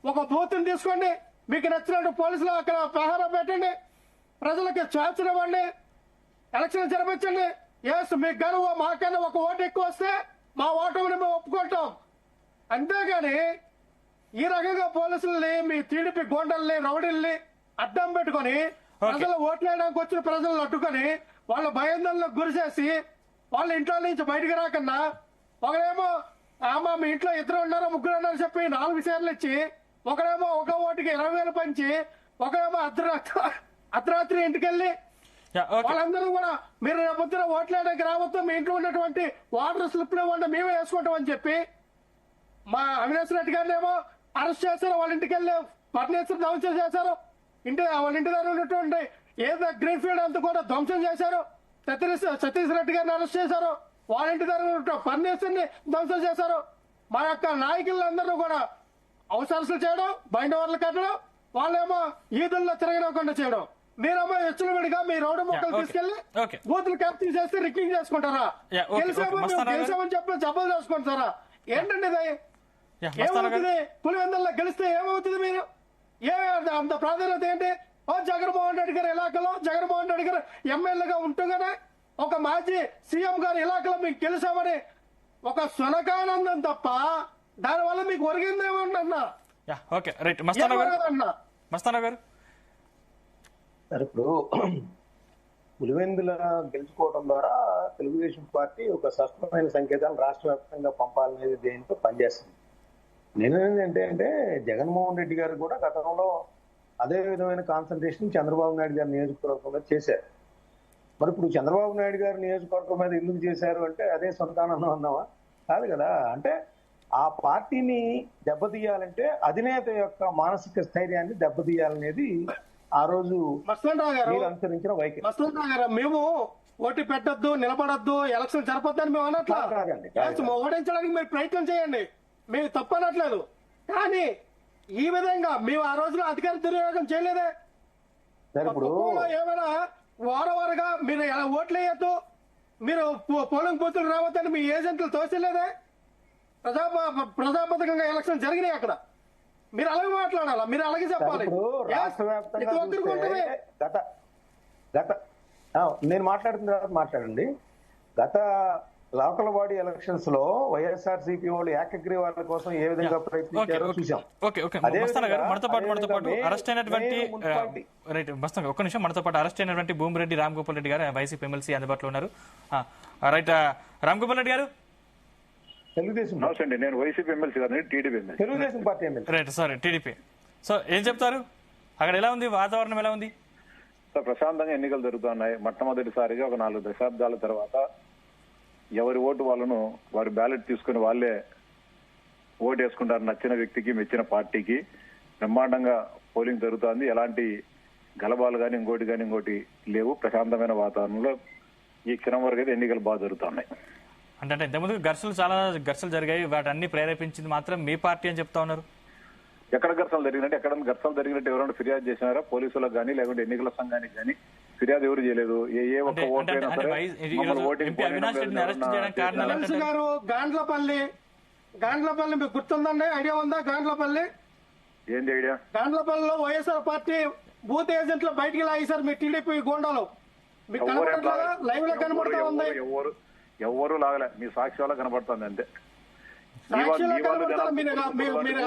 ఒక బూత్ ని తీసుకోండి, మీకు నచ్చినట్టు పోలీసులు అక్కడ పహారా పెట్టండి, ప్రజలకి ఛాన్స్ ఇవ్వండి, ఎలక్షన్ జరిపించండి. మీకు గనువు మాకన్నా ఒక ఓటు ఎక్కువ వస్తే మా ఓటమిని మేము ఒప్పుకుంటాం. అంతేగాని ఈ రకంగా పోలీసుల్ని, మీ టీడీపీ గోండల్ని, రౌడీల్ని అడ్డం పెట్టుకుని ప్రజలు ఓట్లేయడానికి వచ్చిన ప్రజలను అడ్డుకొని వాళ్ళ భయాందోళనకు గురి చేసి వాళ్ళ ఇంట్లో నుంచి బయటకు రాకన్నా ఒకరేమో మీ ఇంట్లో 2 ఉన్నారో 3 ఉన్నారో చెప్పి 4 షేర్లు ఇచ్చి, ఒకరేమో ఒక ఓటుకి 20,000 పంచి, ఒకరేమో అర్ధరాత్రి ఇంటికెళ్ళి వాళ్ళందరూ కూడా మీరు రేపొద్దున ఓట్లేయడానికి రావద్దు, మీ ఇంట్లో ఉన్నటువంటి వాటర్ స్లిప్లు ఇవ్వండి మేమే వేసుకుంటామని చెప్పి మా అవినాష్ రెడ్డి గారిని ఏమో అరెస్ట్ చేశారు, వాళ్ళ ఇంటికి వెళ్ళి ఫర్నిచర్ ధ్వంసం చేశారు, వాళ్ళ ఇంటి దగ్గర ఉన్నటువంటి ఏదో గ్రీన్ ఫీల్డ్ అంతా కూడా ధ్వంసం చేశారు. సతీష్ రెడ్డి గారిని అరెస్ట్ చేశారు. వాళ్ళ ఇంటి దగ్గర ఉన్న ఫర్నిచర్ ని ధ్వంసం చేశారు. మా యొక్క నాయకులందరూ కూడా అవసరాలు చేయడం, బైండవర్లు కట్టడం, వాళ్ళేమో ఈదుల్లో తిరగకుండా చేయడం. మీరేమో విడిగా మీ రౌడీ మొక్కలు తీసుకెళ్లి బూతులు క్యాప్చర్ చేస్తే రిక్కింగ్ చేసుకుంటారా? గెలిచామని చెప్పి జబ్బలు చేసుకుంటారా? ఏంటండి ఇది? ఏమవుతుంది? పులివెందుల్లో గెలిస్తే ఏమవుతుంది? మీరు అంత ప్రాధాన్యత ఏంటి? జగన్మోహన్ రెడ్డి గారి ఇలాఖలో జగన్మోహన్ రెడ్డి గారు ఎమ్మెల్యేగా ఉంటూగానే ఒక మాజీ సీఎం గారి ఇలాఖలో మీకు గెలిచామని ఒక సునకానందం తప్ప దానివల్ల మీకు ఒరిగిందేమన్నా? సార్, ఇప్పుడు పులివెందుల గెలుచుకోవడం ద్వారా తెలుగుదేశం పార్టీ ఒక స్పష్టమైన సంకేతాలు రాష్ట్ర వ్యాప్తంగా పంపాలనేది దేనితో పనిచేస్తుంది. నేనేంటంటే జగన్మోహన్ రెడ్డి గారు కూడా గతంలో అదే విధమైన కాన్సన్ట్రేషన్ చంద్రబాబు నాయుడు గారి నియోజకవర్గం మీద చేశారు. మరి ఇప్పుడు చంద్రబాబు నాయుడు గారి నియోజకవర్గం మీద ఎందుకు చేశారు అంటే అదే సొంతానందం అన్నావా? కాదు కదా. అంటే ఆ పార్టీని దెబ్బతీయాలంటే అధినేత యొక్క మానసిక స్థైర్యాన్ని దెబ్బతీయాలనేది ఆ రోజు అనుసరించిన వైఖరి. మేము ఓటు పెట్టద్దు, నిలబడద్దు, ఎలక్షన్ జరపద్దని మేము అనట్లేదు. ఓడించడానికి మీరు ప్రయత్నం చేయండి, మేము తప్పనట్లేదు. కానీ ఈ విధంగా మేము ఆ రోజులో అధికార దుర్వినియోగం చేయలేదే. ఏమైనా వారవారుగా మీరు ఓట్లు వేయద్దు, మీరు పోలింగ్ బూతులు రావద్దని మీ ఏజెంట్లు తోచలేదే. ప్రజాపథకంగా ఎలక్షన్ జరిగినాయి అక్కడ. మీరు అలాగే మాట్లాడాలా, మీరు అలాగే చెప్పాలి. రాష్ట్ర వ్యాప్తంగా నేను మాట్లాడుతున్న తర్వాత మాట్లాడండి. గత లోకల్ బాడీ ఎలక్షన్స్ లో వైఎస్ఆర్సీపీ వాళ్ళు ఏకగ్రీవాల కోసం ఏ విధంగా ప్రయత్నించారో చూసాం. మనతో పాటు అరెస్ట్ అయినటువంటి భూమిరెడ్డి రామగోపాల్ రెడ్డి గారు వైసీపీ ఎమ్మెల్సీ అందుబాటులో ఉన్నారు. రైట్, రామగోపాల్ రెడ్డి గారు. తెలుగుదేశం నేను వైసీపీ ఎమ్మెల్సీ గారు, TDP MLC. Telugu Desam party MLC. Right, sorry, TDP. So ఏం చెప్తారు? అక్కడ ఎలా ఉంది వాతావరణం, ఎలా ఉంది? ప్రశాంతంగా ఎన్నికలు జరుగుతున్నాయి. మొట్టమొదటిసారిగా ఒక 4 దశాబ్దాల తర్వాత ఎవరి ఓటు వాళ్ళను వారి బ్యాలెట్ తీసుకుని వాళ్ళే ఓటు వేసుకుంటారు. నచ్చిన వ్యక్తికి, మెచ్చిన పార్టీకి బ్రహ్మాండంగా పోలింగ్ జరుగుతోంది. ఎలాంటి గలబాలు కానీ ఇంకోటి లేవు. ప్రశాంతమైన వాతావరణంలో ఈ క్షణం వరకు అయితే ఎన్నికలు బాగా జరుగుతున్నాయి. అంటే ఇంతకుముందు చాలా ఘర్షణలు జరిగాయి, వాటన్ని ప్రేరేపించింది మాత్రం మీ పార్టీ అని చెప్తా ఉన్నారు. ఎక్కడ ఘర్షణలు జరిగినట్టు, ఘర్షణలు జరిగినట్టు ఎవరైనా ఫిర్యాదు చేసినారా? పోలీసులకు కానీ లేకుంటే ఎన్నికల సంఘానికి కానీ ఫిర్యాదు ఎవరు చేయలేదు. ఏ ఒక్క ఓటు అయినా సరే గారు గాండ్లపల్లి మీకు గుర్తుందండి? ఐడియా ఉందా? గాండ్లపల్లి ఏంది ఐడియా? గాండ్లపల్లిలో వైఎస్ఆర్ పార్టీ బూత్ ఏజెంట్లు బయటికి లాగేశారు మీ టీడీపీ గోండాలు. మీకు కనబడట్లేదా? లైవ్ లో కనబడతా ఉంది. ఎవరు లాగలే, మీ సాక్ష్యాలు కనబడుతుంది అంతే.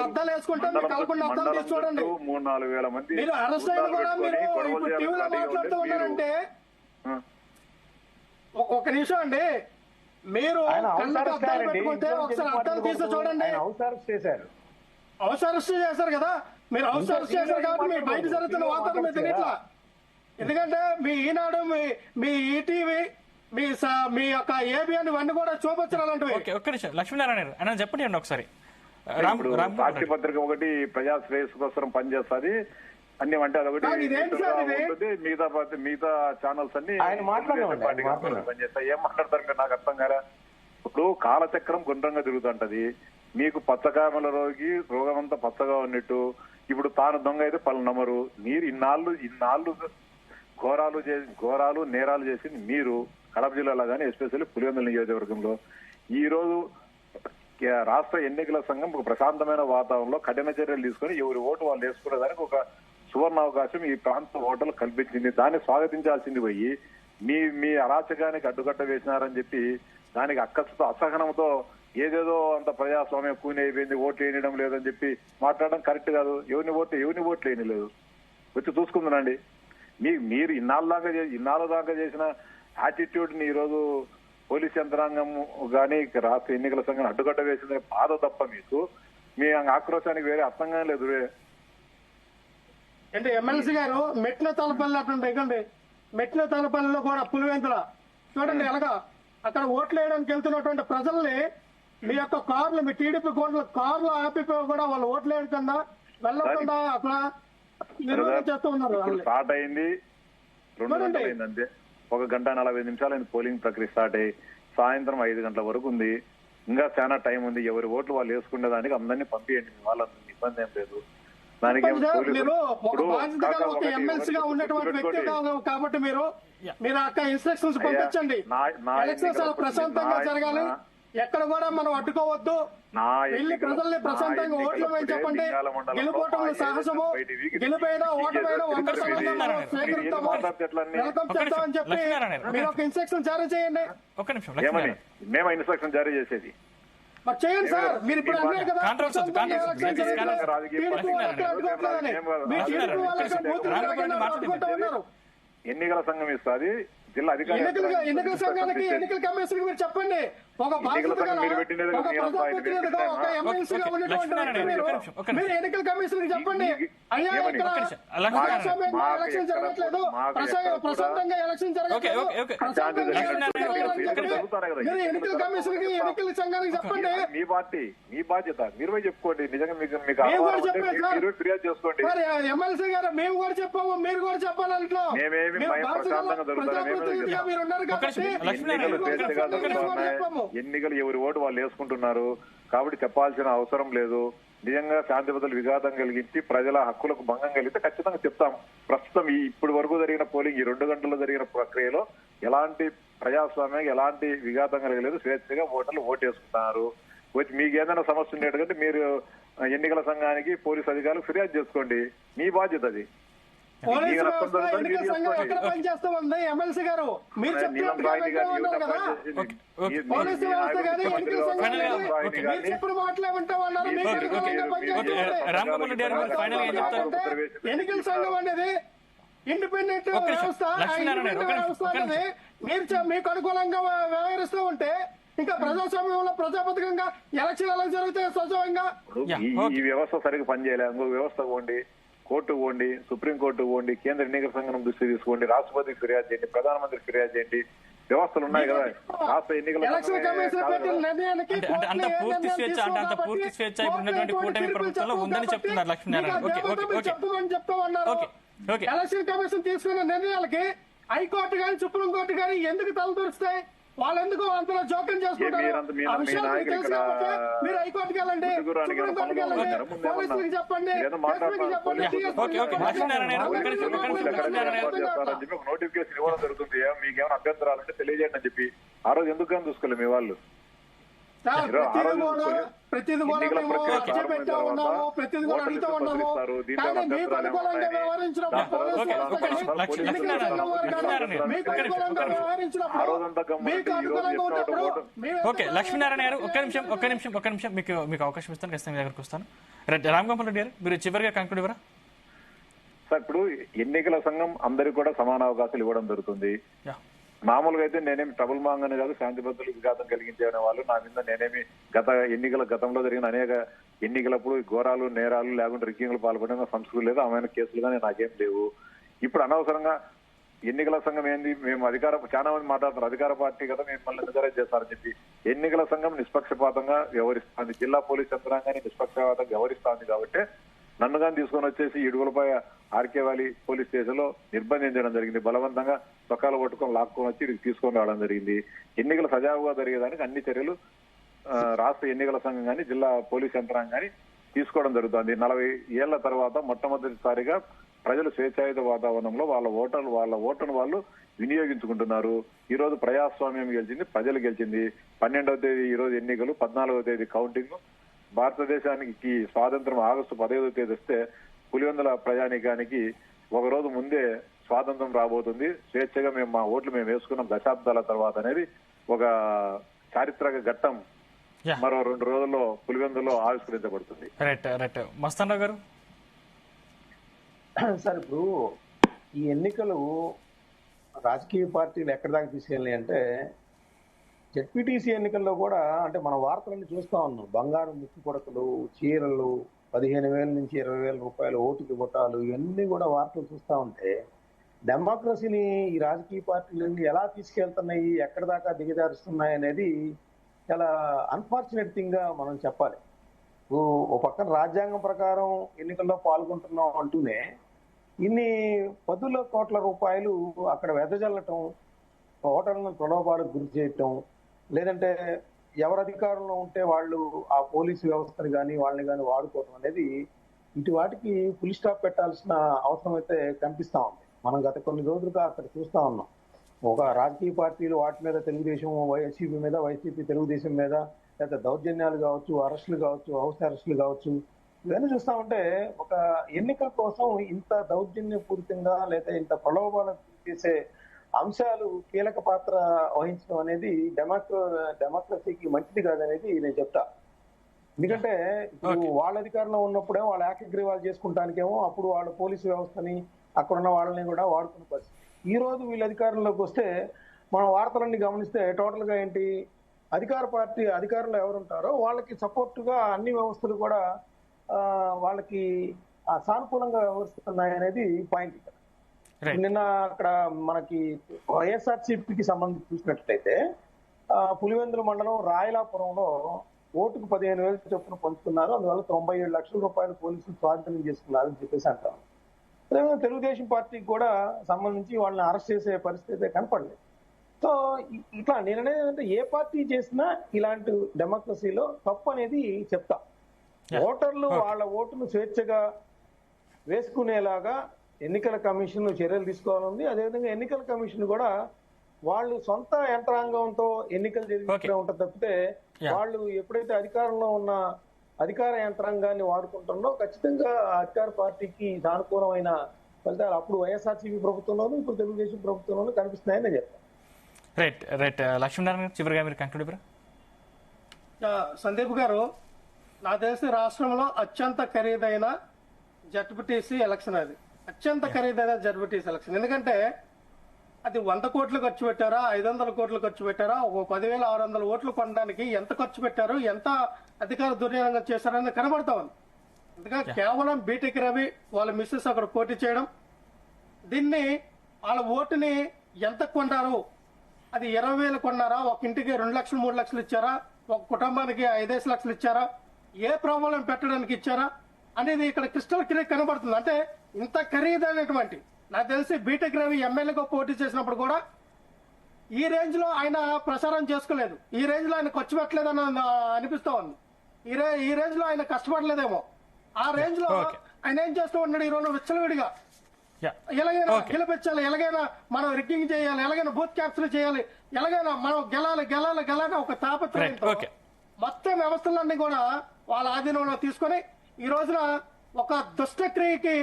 అర్థాలు వేసుకుంటే 3-4 వేల మంది మీరు అరెస్ట్ అయిన కూడా మీరు టీవీలో మాట్లాడుతూ ఉన్నారంటే ఒక నిమిషం అండి. మీరు కళ్ళకి అద్దాలు పెట్టుకుంటే ఒకసారి అద్దాలు తీసి చూడండి. హౌస్ అరెస్ట్ చేశారు కదా, మీరు హౌస్ అరెస్ట్ చేశారు కాబట్టి మీరు బయట జరుగుతున్న వాతావరణం మీద తెలియట్లా. ఎందుకంటే మీ ఈనాడు, మీ ఈటీవీ, మీ యొక్క ఏబిఎన్ ఇవన్నీ కూడా చూపించాలంటే. ఒక్క నిమిషం లక్ష్మీనారాయణ అని చెప్పండి ఒకసారి. సాక్షి పత్రిక ఒకటి ప్రజా శ్రేయస్సు కోసం పనిచేస్తుంది అన్ని, అంటే అదొకటి మిగతా ఛానల్స్ అన్ని పనిచేస్తాయి. ఏం మాట్లాడతారు మీరు? నాకు అర్థం కాలే. ఇప్పుడు కాలచక్రం గుండ్రంగా తిరుగుతుంటది. మీకు పచ్చకామల రోగం అంతా పచ్చగా ఉన్నట్టు ఇప్పుడు తాను దొంగ అయితే పలు నమ్మరు. మీరు ఇన్నాళ్ళు ఘోరాలు నేరాలు చేసి మీరు కడప జిల్లాలో కానీ ఎస్పెషల్లీ పులివెందుల నియోజకవర్గంలో ఈ రోజు రాష్ట్ర ఎన్నికల సంఘం ఒక ప్రశాంతమైన వాతావరణంలో కఠిన చర్యలు తీసుకుని ఎవరి ఓటు వాళ్ళు వేసుకునేదానికి ఒక సువర్ణ అవకాశం ఈ ప్రాంత ఓటర్లు కల్పించింది. దాన్ని స్వాగతించాల్సింది పోయి మీ అరాచకానికి అడ్డుకట్ట వేసినారని చెప్పి దానికి అక్కసుతో అసహనంతో ఏదేదో అంత ప్రజాస్వామ్యం కూని అయిపోయింది, ఓట్లు వేయడం లేదని చెప్పి మాట్లాడడం కరెక్ట్ కాదు. ఎవరిని ఓట్లు వేయని లేదు. వచ్చి చూసుకుందానండి. మీరు ఇన్నాళ్ళ దాకా చేసిన యాటిట్యూడ్ ని ఈరోజు పోలీస్ యంత్రాంగం గానీ రాష్ట్ర ఎన్నికల సంఘం అడ్డుకట్ట వేసింది బాధ తప్ప మీకు మీ ఆక్రోశానికి వేరే అర్థంగా లేదు. అంటే ఎమ్మెల్సీ గారు మెట్ల తలపల్లి అటువంటి మెట్ల తలపల్లిలో కూడా పులివెందుల చూడండి ఎలాగా అక్కడ ఓట్లు వేయడానికి వెళ్తున్నటువంటి ప్రజల్ని మీ యొక్క కార్లు, మీ టీడీపీ కార్లు ఆపిపోయి కూడా వాళ్ళు ఓట్లు వేయకుండా వెళ్ళకుండా అక్కడ నిర్వహణ చేస్తూ ఉన్నారు ఇప్పుడు వాళ్ళే. స్టార్ట్ అయింది 2 చూడండి. గంటలు అయింది అంతే. 1 గంట 40 నిమిషాలు అయింది పోలింగ్ ప్రక్రియ స్టార్ట్ అయ్యి. సాయంత్రం 5 గంటల వరకు ఉంది. ఇంకా చాలా టైం ఉంది. ఎవరి ఓట్లు వాళ్ళు వేసుకునే దానికి అందరినీ పంపియండి. వాళ్ళందరినీ ఇబ్బంది ఏం లేదు. దానికి ఏం సార్, పోలీసులు- మీరు ఒక ఇప్పుడు బాధ్యతగా కాకా ఒక ఒకటి ఎమ్మెల్సీగా ఒకటి ఉన్నటువంటి వ్యక్తి గుర్తుపెట్టుకోండి. కాబట్టి మీరు అక్క ఇన్స్ట్రక్షన్స్ పంపించండి. నా ఎలక్షన్స్ చాలా ప్రశాంతంగా జరగాలి, ఎక్కడ కూడా మనం అడ్డుకోవద్దు. వెళ్ళి ప్రజల్ని ప్రశాంతంగా ఓట్లు వేయని చెప్పండి. గెలుపోవటంలో సాహసము, గెలిపోయినా ఓటమైనా స్వీకరిస్తాము, వెల్కమ్ చేస్తామని చెప్పి మీరు ఒక ఇన్స్ట్రక్షన్ జారీ చేయండి. ఒక్క నిమిషం ఏమని మేము ఇన్స్ట్రక్షన్ జారీ చేసేది మరి చేయండి సార్. మీరు ఇప్పుడు అన్నారు కదా కాంట్రవర్సీ వద్దు, కాంట్రవర్సీ వద్దు. ఎలక్షన్ జరిగితే రాజకీయ టీడీపీ పార్టీ వాళ్ళకి అడ్డుకోవట్లేదని. మీ టీడీపీ వాళ్ళకి బూతులు తిరగకుండా అడ్డుకుంటూ ఉన్నారు. ఎన్నికల సంఘం ఇస్తుంది. జిల్లా అధికారి ఎన్నికల సంఘానికి, ఎన్నికల కమిషన్ మీరు చెప్పండి. ఒక బాధ్యతగా, మీరు పెట్టినది ఒక ప్రజాప్రతినిధిగా, ఒక ఎమ్మెల్సీగా ఉన్నటువంటి వ్యక్తి మీరు ఎన్నికల కమిషన్ చెప్పండి. అయ్యా, ఇక్కడ ప్రజాస్వామ్యంగా ఎలక్షన్ జరగట్లేదు, ప్రశాంతంగా ఎలక్షన్ జరగట్లేదు, ప్రశాంతంగా ఎలక్షన్ జరగాలని చెప్పి మీరు ఎన్నికల కమిషన్ కి, ఎన్నికల సంఘానికి చెప్పండి. మీ బాధ్యత మీరు పోయి చెప్పుకోండి. నిజంగా మీకు మేము కూడా చెప్పాం సార్. మీరు ఫిర్యాదు చేసుకోండి. మరి ఎమ్మెల్సీ గారు మేము కూడా చెప్పాము, మీరు కూడా చెప్పాలంట్లో. మేమేమి ప్రశాంతంగా ప్రజాప్రతినిధిగా మీరు ఉన్నారు కాబట్టి చెప్పాము. ఎన్నికలు ఎవరి ఓటు వాళ్ళు వేసుకుంటున్నారు కాబట్టి చెప్పాల్సిన అవసరం లేదు. నిజంగా శాంతి భద్రతలు విఘాతం కలిగించి ప్రజల హక్కులకు భంగం కలిగితే ఖచ్చితంగా చెప్తాం. ప్రస్తుతం ఇప్పటి వరకు జరిగిన పోలింగ్, ఈ 2 గంటల్లో జరిగిన ప్రక్రియలో ఎలాంటి ప్రజాస్వామ్యం, ఎలాంటి విఘాతం కలగలేదు. స్వేచ్ఛగా ఓటర్లు ఓటేసుకున్నారు. వచ్చి మీకు ఏదైనా సమస్య ఉండేటంటే మీరు ఎన్నికల సంఘానికి, పోలీసు అధికారులకు ఫిర్యాదు చేసుకోండి. మీ బాధ్యత అది. పోలీసు వ్యవస్థ, ఎన్నికల సంఘం ఎక్కడ పనిచేస్తూ ఉంది? ఎమ్మెల్సీ గారు మీరు చెప్తున్నట్టుగా ఉన్నారు కదా. పోలీసు వ్యవస్థ కానీ, ఎన్నికల సంఘం కానీ మీరు చెప్పిన మాటలే వింటూ ఉన్నారు. మీకు అనుకూలంగా పనిచేస్తుంది. ఎన్నికల సంఘం అనేది ఇండిపెండెంట్ వ్యవస్థ. వ్యవస్థ అనేది మీకు అనుకూలంగా వ్యవహరిస్తూ ఉంటే ఇంకా ప్రజాస్వామ్యంలో ప్రజాపతికంగా ఎలక్షన్ ఎలా జరుగుతాయి సజావంగా? ఈ వ్యవస్థ సరిగ్గా పనిచేయలేదు. ఇంకో వ్యవస్థ పోండి, కోర్టు పోండి, సుప్రీంకోర్టు పోండి, కేంద్ర ఎన్నికల సంఘం దృష్టి తీసుకోండి, రాష్ట్రపతికి ఫిర్యాదు చేయండి, ప్రధానమంత్రికి ఫిర్యాదు చేయండి. వ్యవస్థలు ఉన్నాయి కదా. రాష్ట్ర ఎన్నికల ఎలక్షన్ కమిషన్ పెట్టిన నిర్ణయానికి అంత పూర్తి స్వేచ్ఛ, అంత పూర్తి స్వేచ్ఛ ఇప్పుడున్నటువంటి కూటమి ప్రభుత్వంలో ఉందని చెప్తున్నారు లక్ష్మీనారాయణ. చెప్పమని చెప్తా ఉన్నారు. ఎలక్షన్ కమిషన్ తీసుకున్న నిర్ణయాలకి హైకోర్టు గాని, సుప్రీంకోర్టు గాని ఎందుకు తలదూరుస్తాయి? వాళ్ళెందుకు అంతలో జోక్యం చేసుకుంటారు? ఆ విషయాలు మీకు తెలుసు కాబట్టి మీరు హైకోర్టుకి వెళ్ళండి, సుప్రీంకోర్టుకి వెళ్ళండి, పోలీసులకు చెప్పండి, ఎస్పీకి చెప్పండి, నోటిఫికేషన్ ఇవ్వడం జరుగుతుంది. మీకేమైనా అభ్యంతరాలంటే తెలియజేయండి అని చెప్పి ఆ రోజు ఎందుకు చూసుకోలేదు మీ వాళ్ళు. ప్రతిది కూడా మేము అర్జీ పెట్టా ఉన్నాము, ప్రతిది కూడా అడుగుతూ ఉన్నాము. కానీ మీకు అనుకూలంగా వ్యవహరించినప్పుడు పోలీసు వ్యవస్థ ఎన్నికల సంఘం వారు కానీ మీకు అనుకూలంగా వ్యవహరించినప్పుడు, మీకు అనుకూలంగా ఉన్నప్పుడు ఓకే లక్ష్మీనారాయణ గారు ఒక్క నిమిషం మీకు అవకాశం ఇస్తాను. ఖచ్చితంగా మీ దగ్గరకు వస్తాను. రామ్ గోపాల్ రెడ్డి గారు మీరు చివరిగా కంక్లూడ్ ఇవ్వరా? సార్, ఇప్పుడు ఎన్నికల సంఘం అందరికీ కూడా సమాన అవకాశాలు ఇవ్వడం జరుగుతుంది. మామూలుగా అయితే నేనేమి ట్రబుల్ మాంగని కాదు, శాంతి భద్రతలకు విఘాతం కలిగించే వాళ్ళు నా మీద నేనేమి గతంలో జరిగిన అనేక ఎన్నికలప్పుడు ఘోరాలు, నేరాలు లేకుంటే రిగ్గింగ్లు పాల్పడిన సంస్కృతి లేదు, ఆమె కేసులు కానీ నాకేం లేవు. ఇప్పుడు అనవసరంగా ఎన్నికల సంఘం ఏంది, మేము చాలా మంది మాట్లాడుతున్నారు అధికార పార్టీ కదా మిమ్మల్ని నిజాయితీ చేస్తారని చెప్పి. ఎన్నికల సంఘం నిష్పక్షపాతంగా వ్యవహరిస్తుంది, జిల్లా పోలీస్ యంత్రాంగాన్ని నిష్పక్షపాతంగా వ్యవహరిస్తుంది. కాబట్టి నన్ను కానీ తీసుకొని వచ్చేసి ఇడుగులపై ఆర్కే వ్యాలీ పోలీస్ స్టేషన్ లో నిర్బంధించడం జరిగింది. బలవంతంగా చొక్కాలు పట్టుకొని లాక్కొని వచ్చి ఇక్కడికి తీసుకొని రావడం జరిగింది. ఎన్నికలు సజావుగా జరిగేదానికి అన్ని చర్యలు రాష్ట్ర ఎన్నికల సంఘం కానీ, జిల్లా పోలీస్ యంత్రాంగం కానీ తీసుకోవడం జరుగుతుంది. 40 ఏళ్ల తర్వాత మొట్టమొదటిసారిగా ప్రజలు స్వేచ్ఛాయుత వాతావరణంలో వాళ్ళ ఓటును వాళ్ళు వినియోగించుకుంటున్నారు. ఈ రోజు ప్రజాస్వామ్యం గెలిచింది, ప్రజలు గెలిచింది. 12వ తేదీ ఈ రోజు ఎన్నికలు, 14వ తేదీ కౌంటింగ్. భారతదేశానికి స్వాతంత్రం ఆగస్టు 15వ తేదీ వస్తే పులివెందుల ప్రజానీకానికి ఒక రోజు ముందే స్వాతంత్రం రాబోతుంది. స్వేచ్ఛగా మా ఓట్లు మేము వేసుకున్నాం దశాబ్దాల తర్వాత అనేది ఒక చారిత్రక ఘట్టం మరో 2 రోజుల్లో పులివెందులో ఆవిష్కరించబడుతుంది. మస్తాన్ గారు సార్, ఇప్పుడు ఈ ఎన్నికలు రాజకీయ పార్టీలు ఎక్కడి దాకా తీసుకెళ్ళి అంటే జెడ్పీటీసీ ఎన్నికల్లో కూడా అంటే మన వార్తలన్నీ చూస్తా ఉన్నాం. బంగారం ముక్కు కొడకలు, చీరలు, 15,000 నుంచి 20,000 రూపాయలు ఓటుకి ఇవ్వటాలు, ఇవన్నీ కూడా వార్తలు చూస్తా ఉంటే డెమోక్రసీని ఈ రాజకీయ పార్టీలన్నీ ఎలా తీసుకెళ్తున్నాయి, ఎక్కడి దాకా దిగజారుస్తున్నాయి అనేది చాలా అన్ఫార్చునేట్ థింగ్ గా మనం చెప్పాలి. ఓ పక్కన రాజ్యాంగం ప్రకారం ఎన్నికల్లో పాల్గొంటున్నాం అంటూనే ఇన్ని పదుల కోట్ల రూపాయలు అక్కడ వెదజల్లటం, ఓటర్లను ప్రలోభాలకు గురి చేయటం, లేదంటే ఎవరు అధికారంలో ఉంటే వాళ్ళు ఆ పోలీసు వ్యవస్థను కానీ వాళ్ళని కానీ వాడుకోవడం అనేది ఇటు వాటికి ఫుల్ స్టాప్ పెట్టాల్సిన అవసరం అయితే కనిపిస్తా ఉంది. మనం గత కొన్ని రోజులుగా అక్కడ చూస్తా ఉన్నాం. ఒక రాజకీయ పార్టీలు వాటి మీద తెలుగుదేశం వైసీపీ మీద, వైసీపీ తెలుగుదేశం మీద, లేదా దౌర్జన్యాలు కావచ్చు, అరెస్టులు కావచ్చు, హౌస్ అరెస్టులు కావచ్చు, ఇవన్నీ చూస్తా ఉంటే ఒక ఎన్నికల కోసం ఇంత దౌర్జన్యపూరితంగా లేదా ఇంత ప్రలోభాలకు చేసే అంశాలు కీలక పాత్ర వహించడం అనేది డెమోక్రసీకి మంచిది కాదనేది నేను చెప్తా. ఎందుకంటే ఇప్పుడు వాళ్ళ అధికారంలో ఉన్నప్పుడేమో వాళ్ళ ఏకగ్రీవాలు చేసుకుంటానికేమో అప్పుడు వాళ్ళ పోలీసు వ్యవస్థని అక్కడున్న వాళ్ళని కూడా వాడుకునే పరిస్థితి. ఈ రోజు వీళ్ళ అధికారంలోకి వస్తే మనం వార్తలన్నీ గమనిస్తే టోటల్ గా ఏంటి, అధికార పార్టీ అధికారంలో ఎవరుంటారో వాళ్ళకి సపోర్ట్ గా అన్ని వ్యవస్థలు కూడా వాళ్ళకి సానుకూలంగా వ్యవహరిస్తున్నాయి అనేది పాయింట్ ఇక్కడ. నిన్న అక్కడ మనకి వైఎస్ఆర్సీపీకి సంబంధించి చూసినట్లయితే పులివెందుల మండలం రాయలాపురంలో ఓటుకు 15,000 చొప్పున పంచుతున్నారు, అందువల్ల 97 లక్షల రూపాయలు పోలీసులు స్వాధీనం చేసుకున్నారని చెప్పేసి అంటారు. తెలుగుదేశం పార్టీకి కూడా సంబంధించి వాళ్ళని అరెస్ట్ చేసే పరిస్థితి కనపడలేదు. సో ఇట్లా నేననేది ఏ పార్టీ చేసినా ఇలాంటి డెమోక్రసీలో తప్పు అనేది చెప్తా. ఓటర్లు వాళ్ళ ఓటును స్వేచ్ఛగా వేసుకునేలాగా ఎన్నికల కమిషన్ చర్యలు తీసుకోవాలని, అదేవిధంగా ఎన్నికల కమిషన్ కూడా వాళ్ళు సొంత యంత్రాంగంతో ఎన్నికలు జరిగితే ఉంటుంది తప్పితే వాళ్ళు ఎప్పుడైతే అధికారంలో ఉన్న అధికార యంత్రాంగాన్ని వాడుకుంటుందో ఖచ్చితంగా అధికార పార్టీకి సానుకూలమైన ఫలితాలు అప్పుడు వైఎస్ఆర్సీపీ ప్రభుత్వంలోనూ ఇప్పుడు తెలుగుదేశం ప్రభుత్వంలోనూ కనిపిస్తున్నాయని నేను చెప్తాను. రైట్ లక్ష్మీనారాయణ చివరిగా మీరు కంక్లూడ్. సందీప్ గారు, నాకు తెలిసి రాష్ట్రంలో అత్యంత ఖరీదైన జడ్పీటీసీ ఎలక్షన్, అది అత్యంత ఖరీదైన జడ్పీటీసీ ఎలక్షన్. ఎందుకంటే అది 100 కోట్లు ఖర్చు పెట్టారా, 500 కోట్లు ఖర్చు పెట్టారా, 10,600 ఓట్లు కొనడానికి ఎంత ఖర్చు పెట్టారు, ఎంత అధికార దుర్వినియోగం చేశారని కనబడతా ఉంది. అందుకని కేవలం బీటెక్ రవి వాళ్ళ మిస్సెస్ అక్కడ పోటీ చేయడం, దీన్ని వాళ్ళ ఓటుని ఎంత కొన్నారు, అది 20,000 కొన్నారా, ఒక ఇంటికి 2 లక్షలు 3 లక్షలు ఇచ్చారా, ఒక కుటుంబానికి 5 లక్షలు ఇచ్చారా, ఏ ప్రాబ్లం పెట్టడానికి ఇచ్చారా అనేది ఇక్కడ క్రిస్టల్ క్లియర్ కనబడుతుంది. అంటే ఇంత ఖరీదైనటువంటి, నాకు తెలిసి బీటెక్ రవి ఎమ్మెల్యేగా పోటీ చేసినప్పుడు కూడా ఈ రేంజ్ లో ఆయన ప్రచారం చేసుకోలేదు, ఈ రేంజ్ లో ఆయన ఖర్చు పెట్టలేదని అనిపిస్తా ఉంది. ఈ రేంజ్ లో ఆయన కష్టపడలేదేమో. ఆ రేంజ్ లో ఆయన ఏం చేస్తూ ఉన్నాడు, ఈ రోజు విచ్చలవిడిగా ఎలాగైనా గెలిపించాలి, ఎలాగైనా మనం రిగ్గింగ్ చేయాలి, ఎలాగైనా బూత్ క్యాప్చర్ చేయాలి, ఎలాగైనా మనం గెలాలి ఒక తాపత్రయంతో మొత్తం వ్యవస్థలన్నీ కూడా వాళ్ళ ఆధీనంలో తీసుకొని ఈ రోజున ఒక దుష్టక్రియకి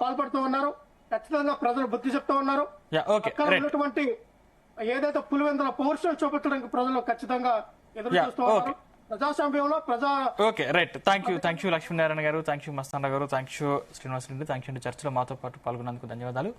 పాల్పడుతూ ఉన్నారు. ఖచ్చితంగా ప్రజలు బుద్ధి చెప్తూ ఉన్నారు. అక్కడ ఉన్నటువంటి ఏదైతే పులివెందుల పౌరుషం చూపించడానికి ప్రజలు ఖచ్చితంగా ఎదురు చూస్తూ ఉన్నారు. ప్రజాస్వామ్యంలో రైట్. థ్యాంక్ యూ లక్ష్మీనారాయణ గారు, థ్యాంక్ యూ మస్తాన్ గారు, thank you Srinivas Reddy, thank you చర్చలో మాతో పాటు పాల్గొన్నందుకు ధన్యవాదాలు.